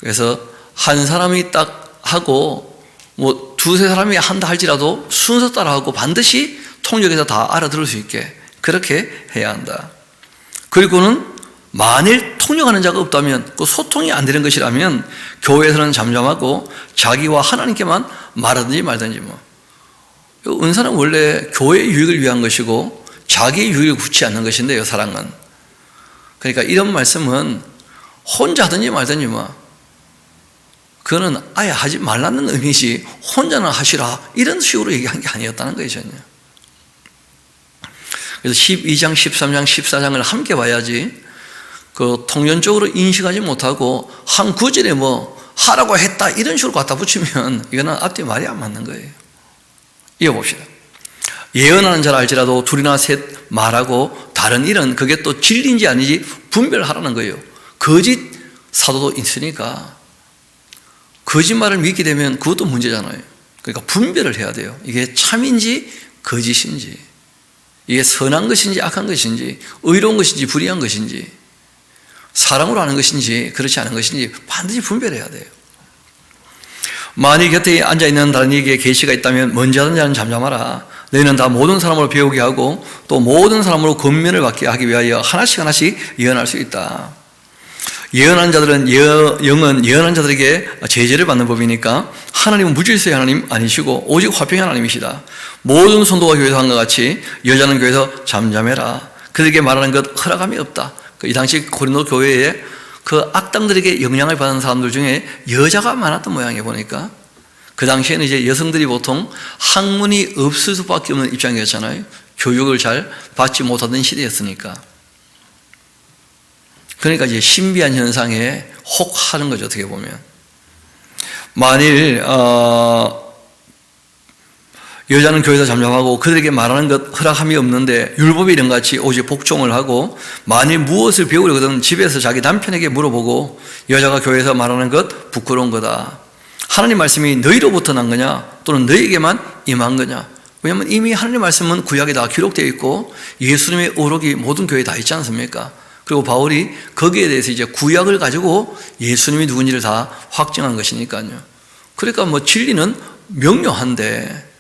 그래서 한 사람이 딱 하고 뭐 두세 사람이 한다 할지라도 순서 따라 하고 반드시 통역해서 다 알아들을 수 있게 그렇게 해야 한다. 그리고는 만일 통역하는 자가 없다면 그 소통이 안 되는 것이라면 교회에서는 잠잠하고 자기와 하나님께만 말하든지 말든지 뭐. 은사는 원래 교회의 유익을 위한 것이고 자기의 유익을 굳지 않는 것인데요, 사랑은. 그러니까 이런 말씀은 혼자 하든지 말든지 뭐. 그거는 아예 하지 말라는 의미지 혼자는 하시라 이런 식으로 얘기한 게 아니었다는 거예요, 전혀. 그래서 12장, 13장, 14장을 함께 봐야지 그 통연적으로 인식하지 못하고 한 구절에 뭐 하라고 했다 이런 식으로 갖다 붙이면 이거는 앞뒤 말이 안 맞는 거예요. 이어봅시다. 예언하는 자를 알지라도 둘이나 셋 말하고 다른 일은 그게 또 진리인지 아니지 분별하라는 거예요. 거짓 사도도 있으니까 거짓말을 믿게 되면 그것도 문제잖아요. 그러니까 분별을 해야 돼요. 이게 참인지 거짓인지, 이게 선한 것인지 악한 것인지, 의로운 것인지 불의한 것인지, 사랑으로 하는 것인지 그렇지 않은 것인지 반드시 분별해야 돼요. 만일 곁에 앉아있는 다른 이에게 계시가 있다면 먼저 하던 자는 잠잠하라. 너희는 다 모든 사람으로 배우게 하고 또 모든 사람으로 권면을 받게 하기 위하여 하나씩 하나씩 예언할 수 있다. 예언한 자들은 영은 예언한 자들에게 제재를 받는 법이니까 하나님은 무질서의 하나님 아니시고 오직 화평의 하나님이시다. 모든 성도가 교회에서 한 것 같이 여자는 교회에서 잠잠해라. 그들에게 말하는 것 허락함이 없다. 이 당시 고린도 교회에 그 악당들에게 영향을 받은 사람들 중에 여자가 많았던 모양이에요. 보니까 그 당시에는 이제 여성들이 보통 학문이 없을 수밖에 없는 입장이었잖아요. 교육을 잘 받지 못하던 시대였으니까. 그러니까 이제 신비한 현상에 혹하는 거죠, 어떻게 보면. 만일 여자는 교회에서 잠잠하고 그들에게 말하는 것 허락함이 없는데 율법이 이런 같이 오직 복종을 하고 만일 무엇을 배우려거든 집에서 자기 남편에게 물어보고 여자가 교회에서 말하는 것 부끄러운 거다. 하나님 말씀이 너희로부터 난 거냐 또는 너희에게만 임한 거냐. 왜냐하면 이미 하나님 말씀은 구약에 다 기록되어 있고 예수님의 어록이 모든 교회에 다 있지 않습니까? 그리고 바울이 거기에 대해서 이제 구약을 가지고 예수님이 누군지를 다 확증한 것이니까요. 그러니까 뭐 진리는 명료한데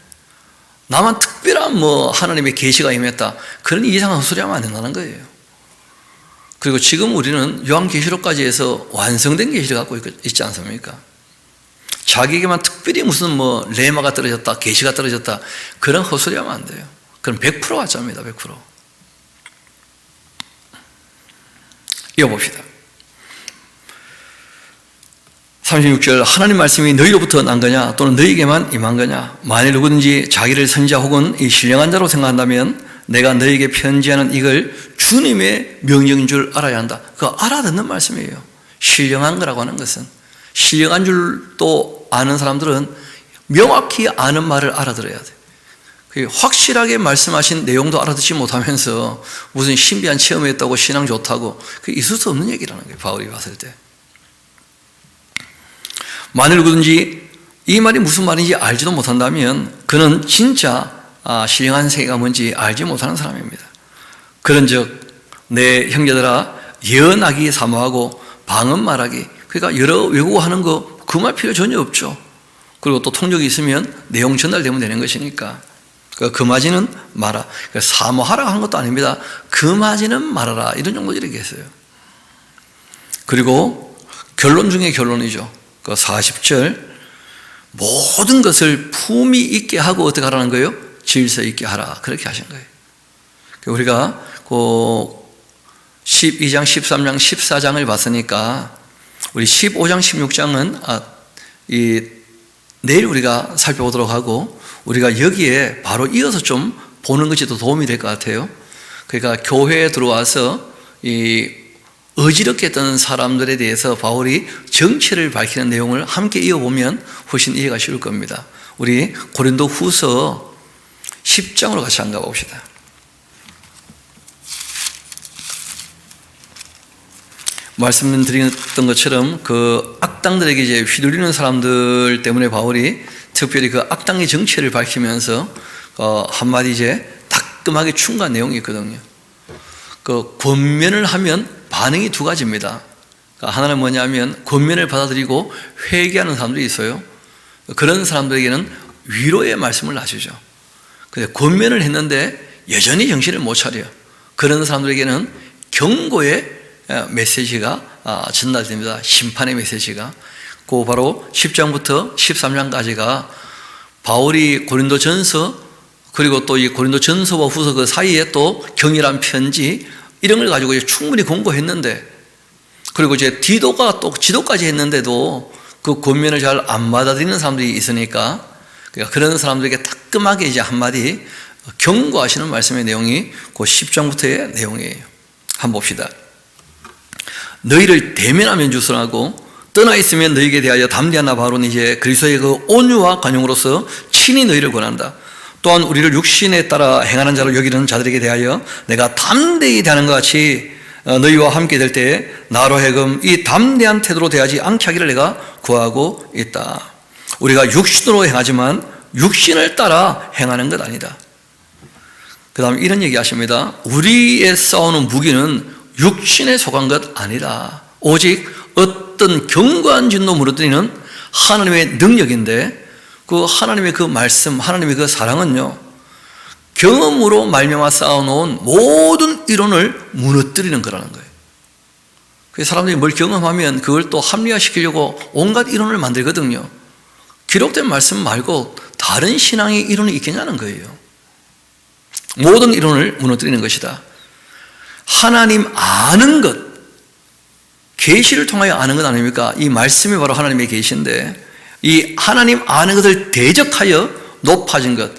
나만 특별한 뭐 하나님의 계시가 임했다. 그런 이상한 소리 하면 안 된다는 거예요. 그리고 지금 우리는 요한계시록까지 해서 완성된 계시를 갖고 있지 않습니까? 자기에게만 특별히 무슨 뭐 레마가 떨어졌다, 계시가 떨어졌다 그런 헛소리 하면 안 돼요. 그럼 100% 가짜입니다. 100%. 이어봅시다. 36절 하나님 말씀이 너희로부터 난 거냐 또는 너희에게만 임한 거냐. 만일 누구든지 자기를 선지자 혹은 이 신령한 자로 생각한다면 내가 너희에게 편지하는 이걸 주님의 명령인 줄 알아야 한다. 그거 알아듣는 말씀이에요. 신령한 거라고 하는 것은 신령한 줄도 아는 사람들은 명확히 아는 말을 알아들어야 돼. 확실하게 말씀하신 내용도 알아듣지 못하면서 무슨 신비한 체험했다고 신앙 좋다고 그게 있을 수 없는 얘기라는 거예요. 바울이 봤을 때. 만일 누구든지 이 말이 무슨 말인지 알지도 못한다면 그는 진짜 신령한 세계가 뭔지 알지 못하는 사람입니다. 그런즉 내 형제들아 예언하기 사모하고 방언 말하기 그러니까 여러 외국어하는 거 그 말 필요 전혀 없죠. 그리고 또 통역이 있으면 내용 전달되면 되는 것이니까 금하지는 마라. 사모하라 하는 것도 아닙니다. 금하지는 말아라 이런 정도로 얘기했어요. 그리고 결론 중에 결론이죠. 그 40절 모든 것을 품위 있게 하고 어떻게 하라는 거예요? 질서 있게 하라 그렇게 하신 거예요. 우리가 그 12장, 13장, 14장을 봤으니까 우리 15장, 16장은 내일 우리가 살펴보도록 하고 우리가 여기에 바로 이어서 좀 보는 것이 더 도움이 될 것 같아요. 그러니까 교회에 들어와서 이 어지럽게 했던 사람들에 대해서 바울이 정체를 밝히는 내용을 함께 이어보면 훨씬 이해가 쉬울 겁니다. 우리 고린도 후서 10장으로 같이 한가 봅시다. 말씀드렸던 것처럼 그 악당들에게 이제 휘둘리는 사람들 때문에 바울이 특별히 그 악당의 정체를 밝히면서 한마디 이제 따끔하게 충고한 내용이 있거든요. 그 권면을 하면 반응이 두 가지입니다. 하나는 뭐냐면 권면을 받아들이고 회개하는 사람들이 있어요. 그런 사람들에게는 위로의 말씀을 하시죠. 근데 권면을 했는데 여전히 정신을 못 차려요. 그런 사람들에게는 경고의 메시지가 전달됩니다. 심판의 메시지가. 그 바로 10장부터 13장까지가 바울이 고린도전서 그리고 또 이 고린도전서와 후서 그 사이에 또 경이란 편지 이런 걸 가지고 충분히 공부했는데, 그리고 이제 디도가 또 지도까지 했는데도 그 권면을 잘 안 받아들이는 사람들이 있으니까 그런 사람들에게 따끔하게 이제 한마디 경고하시는 말씀의 내용이 그 10장부터의 내용이에요. 한번 봅시다. 너희를 대면하면 주선하고 떠나 있으면 너희에게 대하여 담대한 나 바로는 이제 그리스도의 그 온유와 관용으로서 친히 너희를 권한다. 또한 우리를 육신에 따라 행하는 자로 여기는 자들에게 대하여 내가 담대히 대하는 것 같이 너희와 함께 될 때에 나로 하여금 이 담대한 태도로 대하지 않게 하기를 내가 구하고 있다. 우리가 육신으로 행하지만 육신을 따라 행하는 것 아니다. 그 다음에 이런 얘기 하십니다. 우리의 싸우는 무기는 육신에 속한 것 아니다. 오직 어떤 견고한 진노 무너뜨리는 하나님의 능력인데, 그 하나님의 그 말씀, 하나님의 그 사랑은요, 경험으로 말미암아 쌓아놓은 모든 이론을 무너뜨리는 거라는 거예요. 사람들이 뭘 경험하면 그걸 또 합리화시키려고 온갖 이론을 만들거든요. 기록된 말씀 말고 다른 신앙의 이론이 있겠냐는 거예요. 모든 이론을 무너뜨리는 것이다. 하나님 아는 것, 계시를 통하여 아는 것 아닙니까? 이 말씀이 바로 하나님의 계시인데, 이 하나님 아는 것을 대적하여 높아진 것,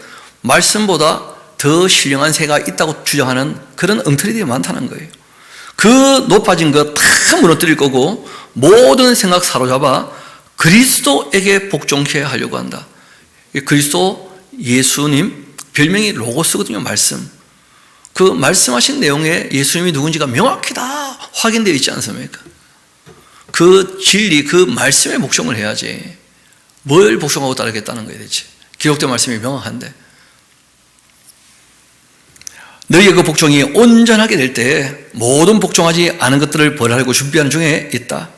말씀보다 더 신령한 새가 있다고 주장하는 그런 엉터리들이 많다는 거예요. 그 높아진 것 다 무너뜨릴 거고 모든 생각 사로잡아 그리스도에게 복종케 하려고 한다. 그리스도 예수님 별명이 로고스거든요. 말씀. 그 말씀하신 내용에 예수님이 누군지가 명확히 다 확인되어 있지 않습니까? 그 진리, 그 말씀에 복종을 해야지. 뭘 복종하고 따르겠다는 거예요, 대체. 기록된 말씀이 명확한데. 너희의 그 복종이 온전하게 될 때 모든 복종하지 않은 것들을 벌하려고 준비하는 중에 있다.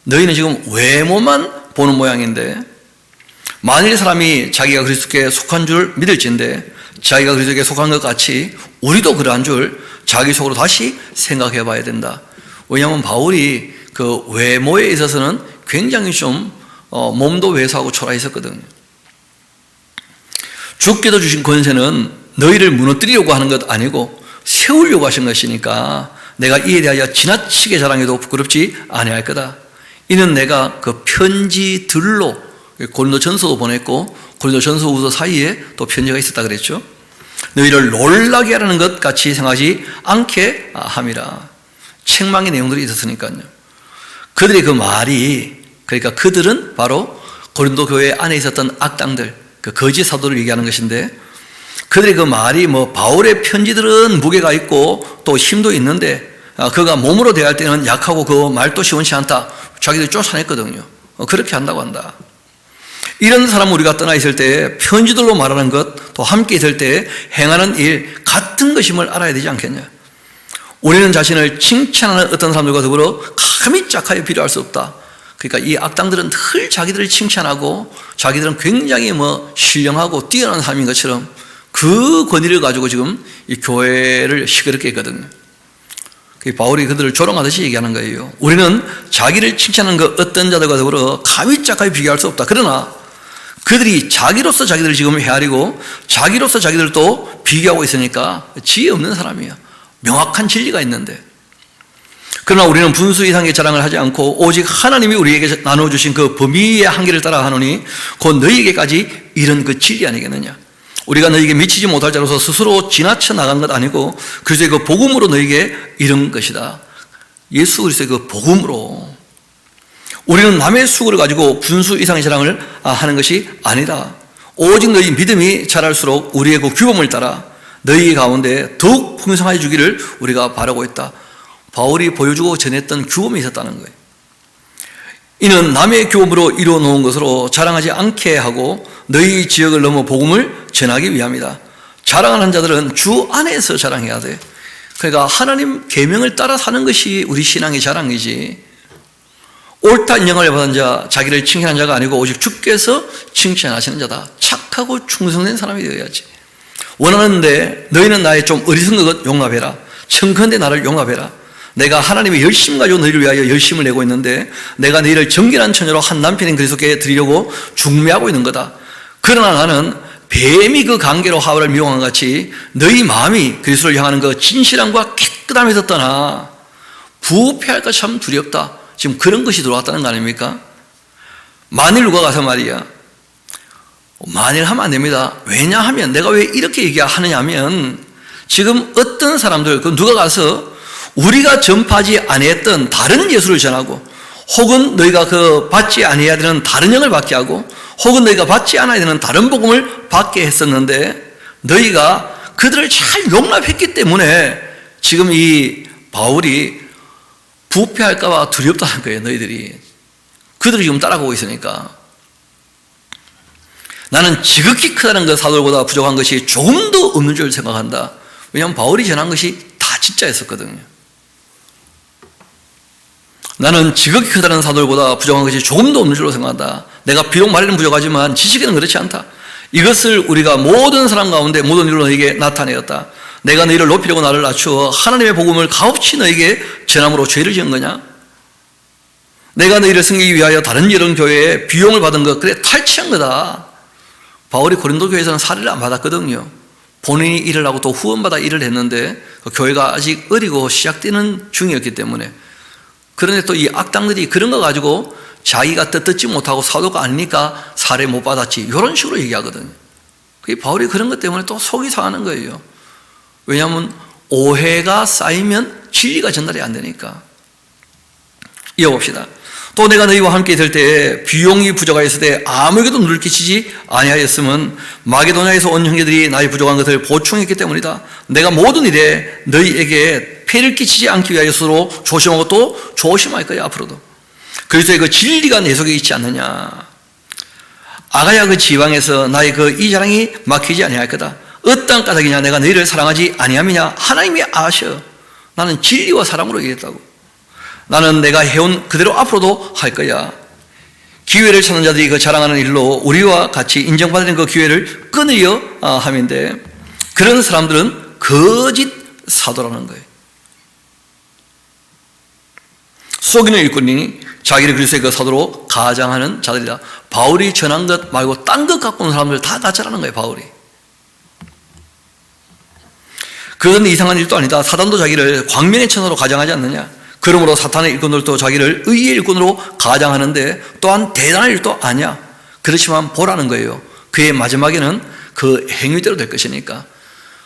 너희는 지금 외모만 보는 모양인데, 만일 사람이 자기가 그리스도께 속한 줄 믿을진데 자기가 그리스도께 속한 것 같이 우리도 그러한 줄 자기 속으로 다시 생각해 봐야 된다. 왜냐하면 바울이 그 외모에 있어서는 굉장히 좀 몸도 왜소하고 초라했었거든요. 주께서 주신 권세는 너희를 무너뜨리려고 하는 것 아니고 세우려고 하신 것이니까 내가 이에 대하여 지나치게 자랑해도 부끄럽지 아니할 거다. 이는 내가 그 편지들로 고린도전서도 보냈고 고린도전서 후서 사이에 또 편지가 있었다 그랬죠. 너희를 놀라게 하라는 것 같이 생각하지 않게 함이라. 책망의 내용들이 있었으니까요. 그들의 그 말이, 그러니까 그들은 바로 고린도 교회 안에 있었던 악당들, 그 거짓 사도를 얘기하는 것인데, 그들의 그 말이 뭐 바울의 편지들은 무게가 있고 또 힘도 있는데 그가 몸으로 대할 때는 약하고 그 말도 시원치 않다. 자기들이 쫓아냈거든요. 그렇게 한다고 한다. 이런 사람 우리가 떠나 있을 때 편지들로 말하는 것, 또 함께 있을 때 행하는 일 같은 것임을 알아야 되지 않겠냐. 우리는 자신을 칭찬하는 어떤 사람들과 더불어 감히 짝하여 비교할 수 없다. 그러니까 이 악당들은 늘 자기들을 칭찬하고 자기들은 굉장히 신령하고 뛰어난 사람인 것처럼 그 권위를 가지고 지금 이 교회를 시끄럽게 했거든요. 바울이 그들을 조롱하듯이 얘기하는 거예요. 우리는 자기를 칭찬하는 그 어떤 자들과 더불어 감히 짝하여 비교할 수 없다. 그러나 그들이 자기로서 자기들을 지금 헤아리고 자기로서 자기들을 또 비교하고 있으니까 지혜 없는 사람이야. 명확한 진리가 있는데. 그러나 우리는 분수 이상의 자랑을 하지 않고 오직 하나님이 우리에게 나눠주신 그 범위의 한계를 따라 하노니 곧 너희에게까지 이런 그 진리 아니겠느냐. 우리가 너희에게 미치지 못할 자로서 스스로 지나쳐 나간 것 아니고 그리스도의 그 복음으로 너희에게 이른 것이다. 예수 그리스도의 그 복음으로. 우리는 남의 수고를 가지고 분수 이상의 자랑을 하는 것이 아니다. 오직 너희 믿음이 자랄수록 우리의 그 규범을 따라 너희 가운데 더욱 풍성하게 주기를 우리가 바라고 있다. 바울이 보여주고 전했던 규범이 있었다는 거예요. 이는 남의 규범으로 이루어 놓은 것으로 자랑하지 않게 하고 너희 지역을 넘어 복음을 전하기 위함이다. 자랑하는 자들은 주 안에서 자랑해야 돼. 그러니까 하나님 계명을 따라 사는 것이 우리 신앙의 자랑이지, 옳다 인정을 받은 자, 자기를 칭찬한 자가 아니고 오직 주께서 칭찬하시는 자다. 착하고 충성된 사람이 되어야지. 원하는데 너희는 나의 좀 어리석은 것 용납해라. 청컨대 나를 용납해라. 내가 하나님의 열심 가지고 너희를 위하여 열심을 내고 있는데 내가 너희를 정결한 처녀로 한 남편인 그리스도께 드리려고 중매하고 있는 거다. 그러나 나는 뱀이 그 관계로 하와를 미용한 것 같이 너희 마음이 그리스도를 향하는 그 진실함과 깨끗함에서 떠나 부패할까 참 두렵다. 지금 그런 것이 들어왔다는 거 아닙니까? 만일 누가 가서 말이야, 만일 하면 안 됩니다. 왜냐하면 내가 왜 이렇게 얘기하느냐 하면 지금 어떤 사람들, 누가 가서 우리가 전파하지 아니했던 다른 예수를 전하고, 혹은 너희가 그 받지 아니해야 되는 다른 영을 받게 하고, 혹은 너희가 받지 않아야 되는 다른 복음을 받게 했었는데 너희가 그들을 잘 용납했기 때문에 지금 이 바울이 부패할까 봐 두렵다는 거예요. 너희들이 그들이 지금 따라가고 있으니까. 나는 지극히 크다는 그 사도들보다 부족한 것이 조금 더 없는 줄 생각한다. 왜냐하면 바울이 전한 것이 다 진짜였었거든요. 나는 지극히 크다는 사도들보다 부족한 것이 조금 더 없는 줄로 생각한다. 내가 비록 말에는 부족하지만 지식에는 그렇지 않다. 이것을 우리가 모든 사람 가운데 모든 일로 너에게 나타내었다. 내가 너희를 높이려고 나를 낮추어 하나님의 복음을 가없이 너에게 전함으로 죄를 지은 거냐? 내가 너희를 섬기기 위하여 다른 여러 교회에 비용을 받은 것, 그래 탈취한 거다. 바울이 고린도 교회에서는 사례를 안 받았거든요. 본인이 일을 하고 또 후원받아 일을 했는데 그 교회가 아직 어리고 시작되는 중이었기 때문에. 그런데 또 이 악당들이 그런 거 가지고 자기가 뜻듣지 못하고 사도가 아니니까 사례 못 받았지, 이런 식으로 얘기하거든요. 바울이 그런 것 때문에 또 속이 상하는 거예요. 왜냐하면 오해가 쌓이면 진리가 전달이 안 되니까. 이어봅시다. 또 내가 너희와 함께 있을 때에 비용이 부족하였을 때 아무에게도 누를 끼치지 아니하였음은 마게도냐에서 온 형제들이 나의 부족한 것을 보충했기 때문이다. 내가 모든 일에 너희에게 폐를 끼치지 않기 위하여 스스로 조심하고 또 조심할 거야, 앞으로도. 그리스도의 그 진리가 내 속에 있지 않느냐. 아가야 그 지방에서 나의 그 이 자랑이 막히지 아니할 거다. 어떤 까닭이냐? 내가 너희를 사랑하지 아니함이냐? 하나님이 아셔. 나는 진리와 사랑으로 얘기했다고. 나는 내가 해온 그대로 앞으로도 할 거야. 기회를 찾는 자들이 그 자랑하는 일로 우리와 같이 인정받는 그 기회를 끊으려 함인데, 그런 사람들은 거짓 사도라는 거예요. 속이는 일꾼이니 자기를 그리스도의 그 사도로 가장하는 자들이다. 바울이 전한 것 말고 딴 것 갖고 온 사람들 다 가짜라는 거예요, 바울이. 그건 이상한 일도 아니다. 사단도 자기를 광명의 천사로 가장하지 않느냐. 그러므로 사탄의 일꾼들도 자기를 의의 일꾼으로 가장하는데 또한 대단한 일도 아니야. 그렇지만 보라는 거예요. 그의 마지막에는 그 행위대로 될 것이니까.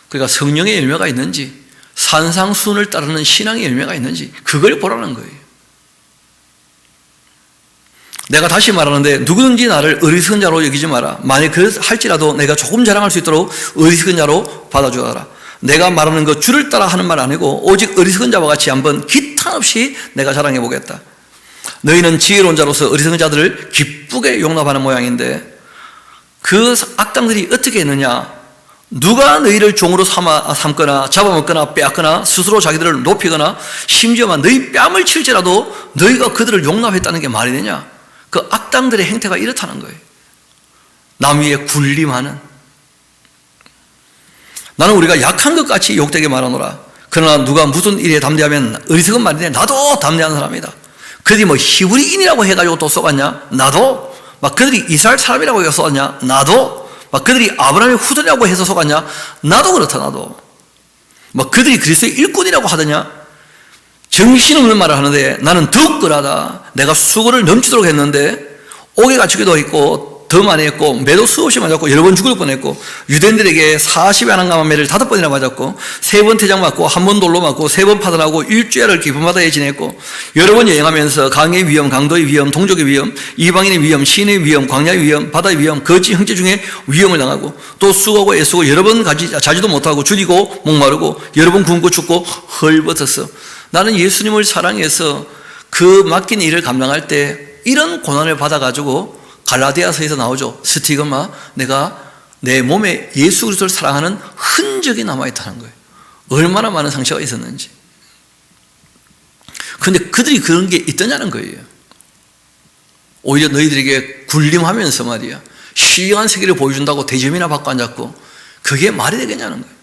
그러니까 성령의 열매가 있는지, 산상순을 따르는 신앙의 열매가 있는지, 그걸 보라는 거예요. 내가 다시 말하는데 누구든지 나를 어리석은 자로 여기지 마라. 만약 할지라도 내가 조금 자랑할 수 있도록 어리석은 자로 받아주어라. 내가 말하는 거 주를 따라 하는 말 아니고 오직 어리석은 자와 같이 한번 기탄 없이 내가 자랑해 보겠다. 너희는 지혜로운 자로서 어리석은 자들을 기쁘게 용납하는 모양인데, 그 악당들이 어떻게 했느냐? 누가 너희를 종으로 삼거나 잡아먹거나 빼앗거나 스스로 자기들을 높이거나 심지어만 너희 뺨을 칠지라도 너희가 그들을 용납했다는 게 말이 되냐? 그 악당들의 행태가 이렇다는 거예요. 남 위에 군림하는. 나는 우리가 약한 것 같이 욕되게 말하노라. 그러나 누가 무슨 일에 담대하면 어리석은 말이네. 나도 담대한 사람이다. 그들이 뭐 히브리인이라고 해가지고 또 속았냐? 나도. 막 그들이 이스라엘 사람이라고 해서 속았냐? 나도. 막 그들이 아브라함의 후손이라고 해서 속았냐? 나도 그렇다, 나도. 막 그들이 그리스도의 일꾼이라고 하더냐? 정신없는 말을 하는데 나는 더욱 끓하다. 내가 수고를 넘치도록 했는데 옥에 갇히기도 했고 더 많이 했고 매도 수없이 맞았고 여러 번 죽을 뻔했고 유대인들에게 40의 한한감한 매를 5번이나 맞았고 3번 태장 맞고 1번 돌로 맞고 3번 파산하고 일주일을 깊은 바다에 지냈고 여러 번 여행하면서 강의 위험, 강도의 위험, 동족의 위험, 이방인의 위험, 시인의 위험, 광야의 위험, 바다의 위험, 거지 형제 중에 위험을 당하고 또 수고하고 애쓰고 여러 번 자지도 못하고 줄이고 목마르고 여러 번 굶고 춥고 헐벗었어. 나는 예수님을 사랑해서 그 맡긴 일을 감당할 때 이런 고난을 받아가지고 갈라디아서에서 나오죠. 스티그마, 내가 내 몸에 예수 그리스도를 사랑하는 흔적이 남아있다는 거예요. 얼마나 많은 상처가 있었는지. 그런데 그들이 그런 게 있더냐는 거예요. 오히려 너희들에게 군림하면서 말이야, 신령한 세계를 보여준다고 대접이나 받고 앉았고, 그게 말이 되겠냐는 거예요.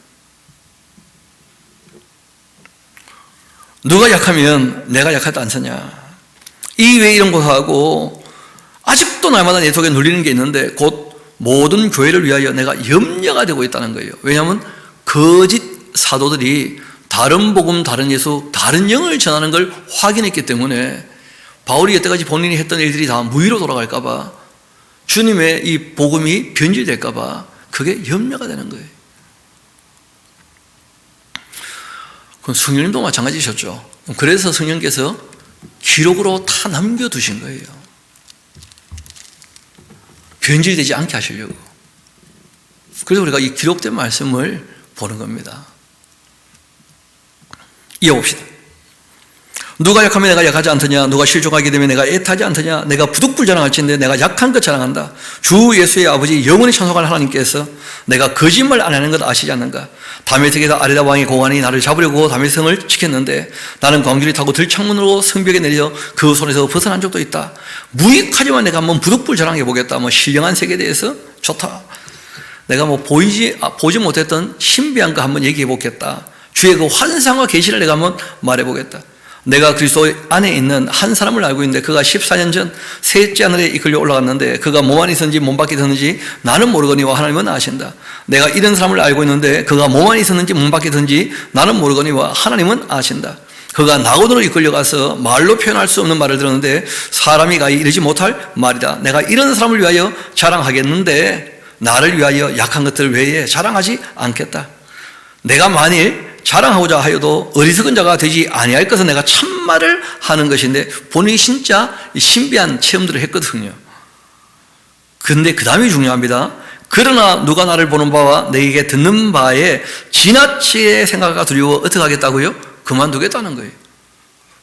누가 약하면 내가 약하다 안 서냐. 이 왜 이런 거 하고 아직도 날마다 내 속에 눌리는 게 있는데 곧 모든 교회를 위하여 내가 염려가 되고 있다는 거예요. 왜냐하면 거짓 사도들이 다른 복음, 다른 예수, 다른 영을 전하는 걸 확인했기 때문에 바울이 여태까지 본인이 했던 일들이 다 무의로 돌아갈까 봐, 주님의 이 복음이 변질될까 봐 그게 염려가 되는 거예요. 그럼 성령님도 마찬가지셨죠. 그래서 성령께서 기록으로 다 남겨두신 거예요. 변질되지 않게 하시려고. 그래서 우리가 이 기록된 말씀을 보는 겁니다. 이어봅시다. 누가 약하면 내가 약하지 않더냐. 누가 실족하게 되면 내가 애타지 않더냐. 내가 부득불 자랑할지인데 내가 약한 것 자랑한다. 주 예수의 아버지 영원히 찬송할 하나님께서 내가 거짓말 안 하는 것 아시지 않는가. 다메섹에서 아레다 왕의 고관이 나를 잡으려고 다메섹을 지켰는데 나는 광주리 타고 들창문으로 성벽에 내려 그 손에서 벗어난 적도 있다. 무익하지만 내가 한번 부득불 자랑해 보겠다. 신령한 세계에 대해서 좋다. 내가 보지 못했던 신비한 거 한번 얘기해 보겠다. 주의 그 환상과 계시를 내가 한번 말해 보겠다. 내가 그리스도 안에 있는 한 사람을 알고 있는데 그가 14년 전 셋째 하늘에 이끌려 올라갔는데 그가 몸 안에 있었는지 몸 밖에 있었는지 나는 모르거니와 하나님은 아신다. 내가 이런 사람을 알고 있는데 그가 몸 안에 있었는지 몸 밖에 있었는지 나는 모르거니와 하나님은 아신다. 그가 낙원으로 이끌려가서 말로 표현할 수 없는 말을 들었는데 사람이 가히 이르지 못할 말이다. 내가 이런 사람을 위하여 자랑하겠는데 나를 위하여 약한 것들 외에 자랑하지 않겠다. 내가 만일 자랑하고자 하여도 어리석은 자가 되지 아니할 것은 내가 참말을 하는 것인데 본인이 진짜 신비한 체험들을 했거든요. 근데 그 다음이 중요합니다. 그러나 누가 나를 보는 바와 내게 듣는 바에 지나치게 생각가 두려워 어떻게 하겠다고요? 그만두겠다는 거예요.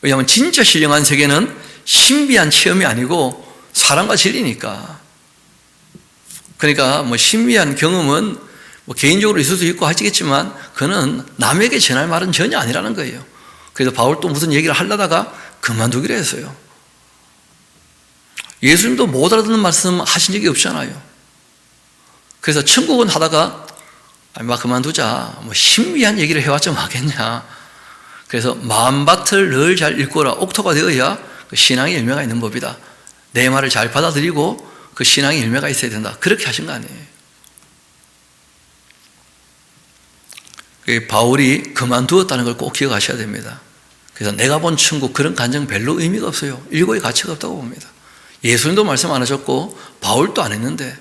왜냐하면 진짜 신령한 세계는 신비한 체험이 아니고 사랑과 진리니까. 그러니까 신비한 경험은 개인적으로 있을 수 있고 하시겠지만 그는 남에게 전할 말은 전혀 아니라는 거예요. 그래서 바울 또 무슨 얘기를 하려다가 그만두기로 했어요. 예수님도 못 알아듣는 말씀 하신 적이 없잖아요. 그래서 천국은 하다가 그만두자. 신비한 얘기를 해왔자 하겠냐. 그래서 마음밭을 늘 잘 읽고라. 옥토가 되어야 그 신앙의 열매가 있는 법이다. 내 말을 잘 받아들이고 그 신앙의 열매가 있어야 된다. 그렇게 하신 거 아니에요. 바울이 그만두었다는 걸 꼭 기억하셔야 됩니다. 그래서 내가 본 천국 그런 간증 별로 의미가 없어요. 일고의 가치가 없다고 봅니다. 예수님도 말씀 안 하셨고 바울도 안 했는데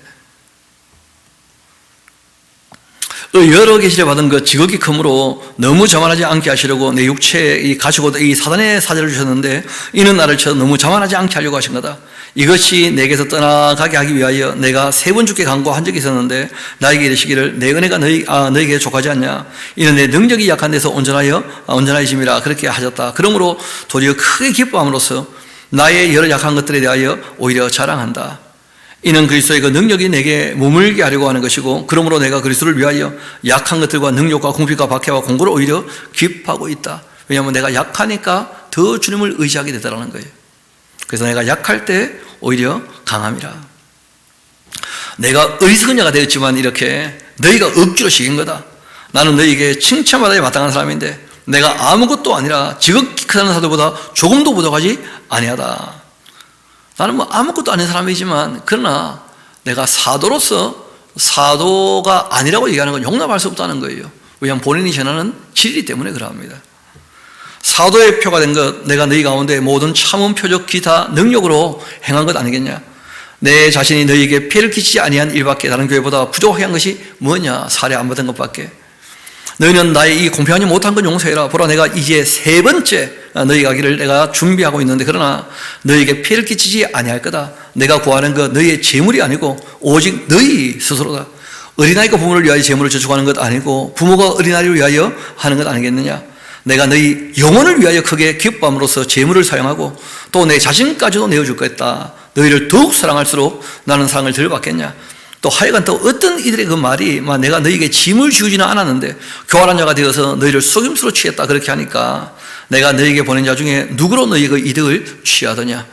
여러 계시를 받은 그 지극히 크므로 너무 자만하지 않게 하시려고 내 육체에 가지고 이 사단의 사제를 주셨는데 이는 나를 쳐 너무 자만하지 않게 하려고 하신 거다. 이것이 내게서 떠나가게 하기 위하여 내가 3번 주께 간구한 적이 있었는데 나에게 이르시기를 내 은혜가 너에게 족하지 않냐. 이는 내 능력이 약한 데서 온전하심이라 그렇게 하셨다. 그러므로 도리어 크게 기뻐함으로써 나의 여러 약한 것들에 대하여 오히려 자랑한다. 이는 그리스도의 그 능력이 내게 머물게 하려고 하는 것이고 그러므로 내가 그리스도를 위하여 약한 것들과 능력과 궁핍과 박해와 공고를 오히려 기뻐하고 있다. 왜냐하면 내가 약하니까 더 주님을 의지하게 되더라는 거예요. 그래서 내가 약할 때 오히려 강함이라. 내가 어리석은 자가 되었지만 이렇게 너희가 억지로 시킨 거다. 나는 너희에게 칭찬받아야 마땅한 사람인데 내가 아무것도 아니라 지극히 크다는 사도보다 조금도 부족하지 아니하다. 나는 아무것도 아닌 사람이지만 그러나 내가 사도로서 사도가 아니라고 얘기하는 건 용납할 수 없다는 거예요. 왜냐하면 본인이 전하는 진리 때문에 그러합니다. 사도의 표가 된 것, 내가 너희 가운데 모든 참음 표적 기타 능력으로 행한 것 아니겠냐. 내 자신이 너희에게 피해를 끼치지 아니한 일밖에 다른 교회보다 부족하게 한 것이 뭐냐. 살해 안 받은 것밖에. 너희는 나의 이 공평하지 못한 건 용서해라. 보라 내가 이제 3번째 너희 가기를 내가 준비하고 있는데 그러나 너희에게 피해를 끼치지 아니할 거다. 내가 구하는 것 너희의 재물이 아니고 오직 너희 스스로다. 어린아이가 부모를 위하여 재물을 저축하는 것 아니고 부모가 어린아이를 위하여 하는 것 아니겠느냐. 내가 너희 영혼을 위하여 크게 기뻐함으로써 재물을 사용하고 또 내 자신까지도 내어줄 것이다. 너희를 더욱 사랑할수록 나는 사랑을 덜 받겠냐. 또 하여간 또 어떤 이들의 그 말이 내가 너희에게 짐을 주지는 않았는데 교활한 자가 되어서 너희를 속임수로 취했다 그렇게 하니까 내가 너희에게 보낸 자 중에 누구로 너희의 그 이득을 취하더냐.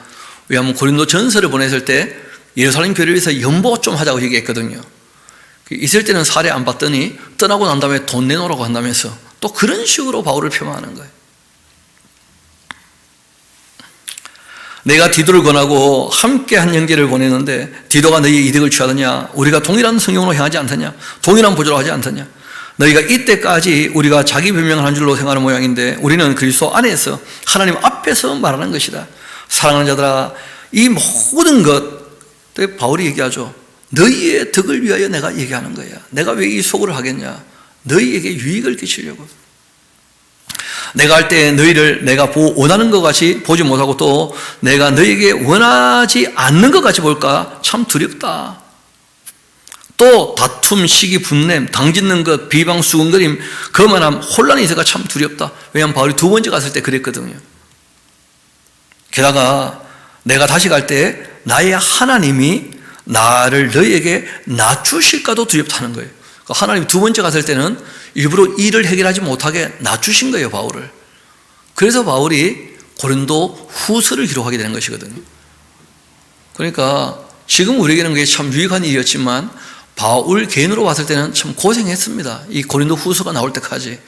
왜냐하면 고린도 전서를 보냈을 때 예루살렘 교회를 위해서 연보 좀 하자고 얘기했거든요. 있을 때는 살해 안 받더니 떠나고 난 다음에 돈 내놓으라고 한다면서 또 그런 식으로 바울을 폄하하는 거예요. 내가 디도를 권하고 함께한 형제를 보내는데 디도가 너희의 이득을 취하더냐. 우리가 동일한 성경으로 행하지 않더냐. 동일한 보조로 하지 않더냐. 너희가 이때까지 우리가 자기 변명을 한 줄로 생각하는 모양인데 우리는 그리스도 안에서 하나님 앞에서 말하는 것이다. 사랑하는 자들아, 이 모든 것 바울이 얘기하죠. 너희의 덕을 위하여 내가 얘기하는 거야. 내가 왜 이 소고를 하겠냐. 너희에게 유익을 끼치려고. 내가 할 때 너희를 내가 원하는 것 같이 보지 못하고 또 내가 너희에게 원하지 않는 것 같이 볼까 참 두렵다. 또 다툼, 시기, 분냄, 당짓는 것, 비방, 수근거림, 거만함, 혼란이 있을까 참 두렵다. 왜냐하면 바울이 두 번째 갔을 때 그랬거든요. 게다가 내가 다시 갈 때 나의 하나님이 나를 너희에게 낮추실까도 두렵다는 거예요. 하나님이 두 번째 갔을 때는 일부러 일을 해결하지 못하게 낮추신 거예요, 바울을. 그래서 바울이 고린도 후서를 기록하게 되는 것이거든요. 그러니까 지금 우리에게는 그게 참 유익한 일이었지만 바울 개인으로 봤을 때는 참 고생했습니다. 이 고린도 후서가 나올 때까지.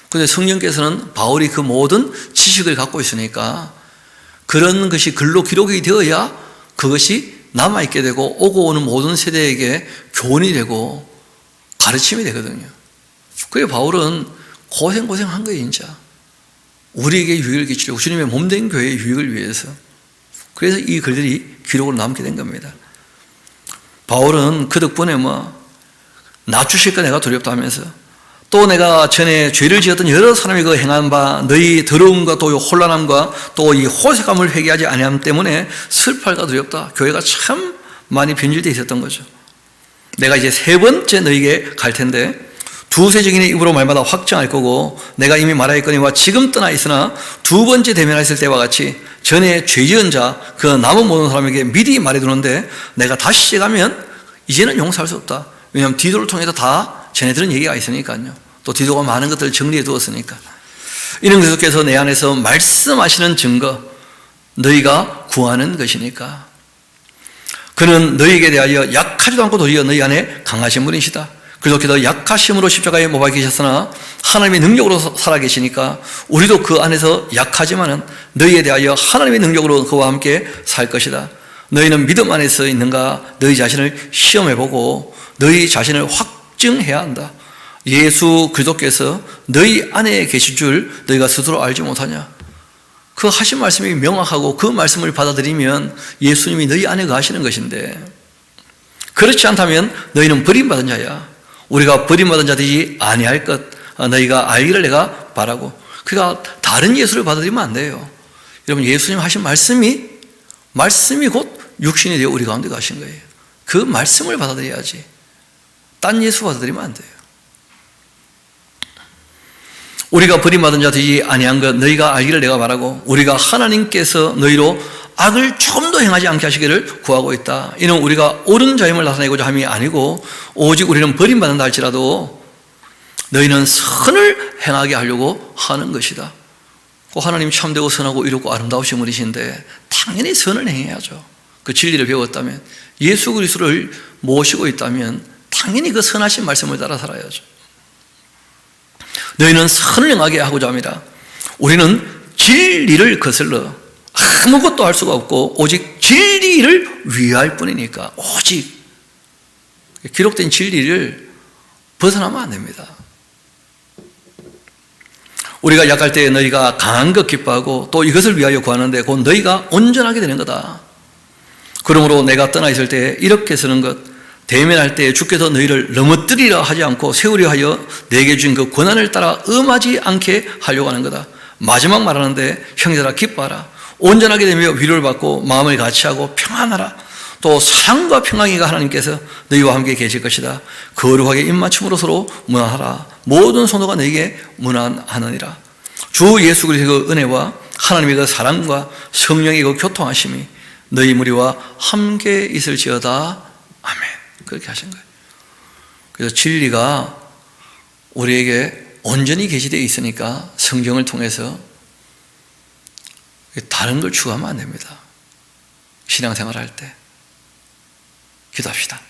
그런데 성령께서는 바울이 그 모든 지식을 갖고 있으니까 그런 것이 글로 기록이 되어야 그것이 남아있게 되고 오고 오는 모든 세대에게 교훈이 되고 가르침이 되거든요. 그래 바울은 고생한 거예요, 진짜. 우리에게 유익을 끼치려고 주님의 몸된 교회의 유익을 위해서. 그래서 이 글들이 기록으로 남게 된 겁니다. 바울은 그 덕분에 낮추실까 내가 두렵다 하면서 또 내가 전에 죄를 지었던 여러 사람이 그 행한 바 너희 더러움과 또 혼란함과 또 이 호색함을 회개하지 아니함 때문에 슬퍼할까 두렵다. 교회가 참 많이 변질되어 있었던 거죠. 내가 이제 세 번째 너희에게 갈 텐데 두세 증인의 입으로 말마다 확증할 거고 내가 이미 말하였거니와 지금 떠나 있으나 두 번째 대면했을 때와 같이 전에 죄 지은 자 그 남은 모든 사람에게 미리 말해두는데 내가 다시 가면 이제는 용서할 수 없다. 왜냐하면 디도를 통해서 다 전해들은 얘기가 있으니까요. 또 디도가 많은 것들을 정리해 두었으니까. 이는 그리스도께서 내 안에서 말씀하시는 증거 너희가 구하는 것이니까. 그는 너희에게 대하여 약하지도 않고 도리어 너희 안에 강하신 분이시다. 그리스도께서 약하심으로 십자가에 못 박히셨으나 하나님의 능력으로 살아계시니까 우리도 그 안에서 약하지만은 너희에 대하여 하나님의 능력으로 그와 함께 살 것이다. 너희는 믿음 안에서 있는가 너희 자신을 시험해보고 너희 자신을 확증해야 한다. 예수 그리스도께서 너희 안에 계실 줄 너희가 스스로 알지 못하냐. 그 하신 말씀이 명확하고 그 말씀을 받아들이면 예수님이 너희 안에 거하시는 것인데 그렇지 않다면 너희는 버림받은 자야. 우리가 버림받은 자들이 아니할 것 너희가 알기를 내가 바라고. 그러니까 다른 예수를 받아들이면 안 돼요. 여러분 예수님 하신 말씀이 곧 육신이 되어 우리 가운데 가신 거예요. 그 말씀을 받아들여야지. 딴 예수 받아들이면 안 돼요. 우리가 버림받은 자들이 아니한 것 너희가 알기를 내가 바라고 우리가 하나님께서 너희로 악을 조금 더 행하지 않게 하시기를 구하고 있다. 이는 우리가 옳은 자임을 나타내고자 함이 아니고 오직 우리는 버림받는다 할지라도 너희는 선을 행하게 하려고 하는 것이다. 하나님 참되고 선하고 이롭고 아름다우신 분이신데 당연히 선을 행해야죠. 그 진리를 배웠다면 예수 그리스도를 모시고 있다면 당연히 그 선하신 말씀을 따라 살아야죠. 너희는 선을 행하게 하고자 합니다. 우리는 진리를 거슬러 아무것도 할 수가 없고 오직 진리를 위할 뿐이니까 오직 기록된 진리를 벗어나면 안 됩니다. 우리가 약할 때 너희가 강한 것 기뻐하고 또 이것을 위하여 구하는데 곧 너희가 온전하게 되는 거다. 그러므로 내가 떠나 있을 때 이렇게 쓰는 것 대면할 때 주께서 너희를 넘어뜨리려 하지 않고 세우려 하여 내게 준 그 권한을 따라 음하지 않게 하려고 하는 거다. 마지막 말하는데 형제들아 기뻐하라. 온전하게 되며 위로를 받고 마음을 같이하고 평안하라. 또 사랑과 평강이가 하나님께서 너희와 함께 계실 것이다. 거룩하게 입맞춤으로 서로 문안하라. 모든 성도가 너희에게 문안하느니라. 주 예수 그리스도의 그 은혜와 하나님의 그 사랑과 성령의 그 교통하심이 너희 무리와 함께 있을지어다. 아멘. 그렇게 하신 거예요. 그래서 진리가 우리에게 온전히 계시되어 있으니까 성경을 통해서 다른 걸 추구하면 안 됩니다. 신앙생활 할 때. 기도합시다.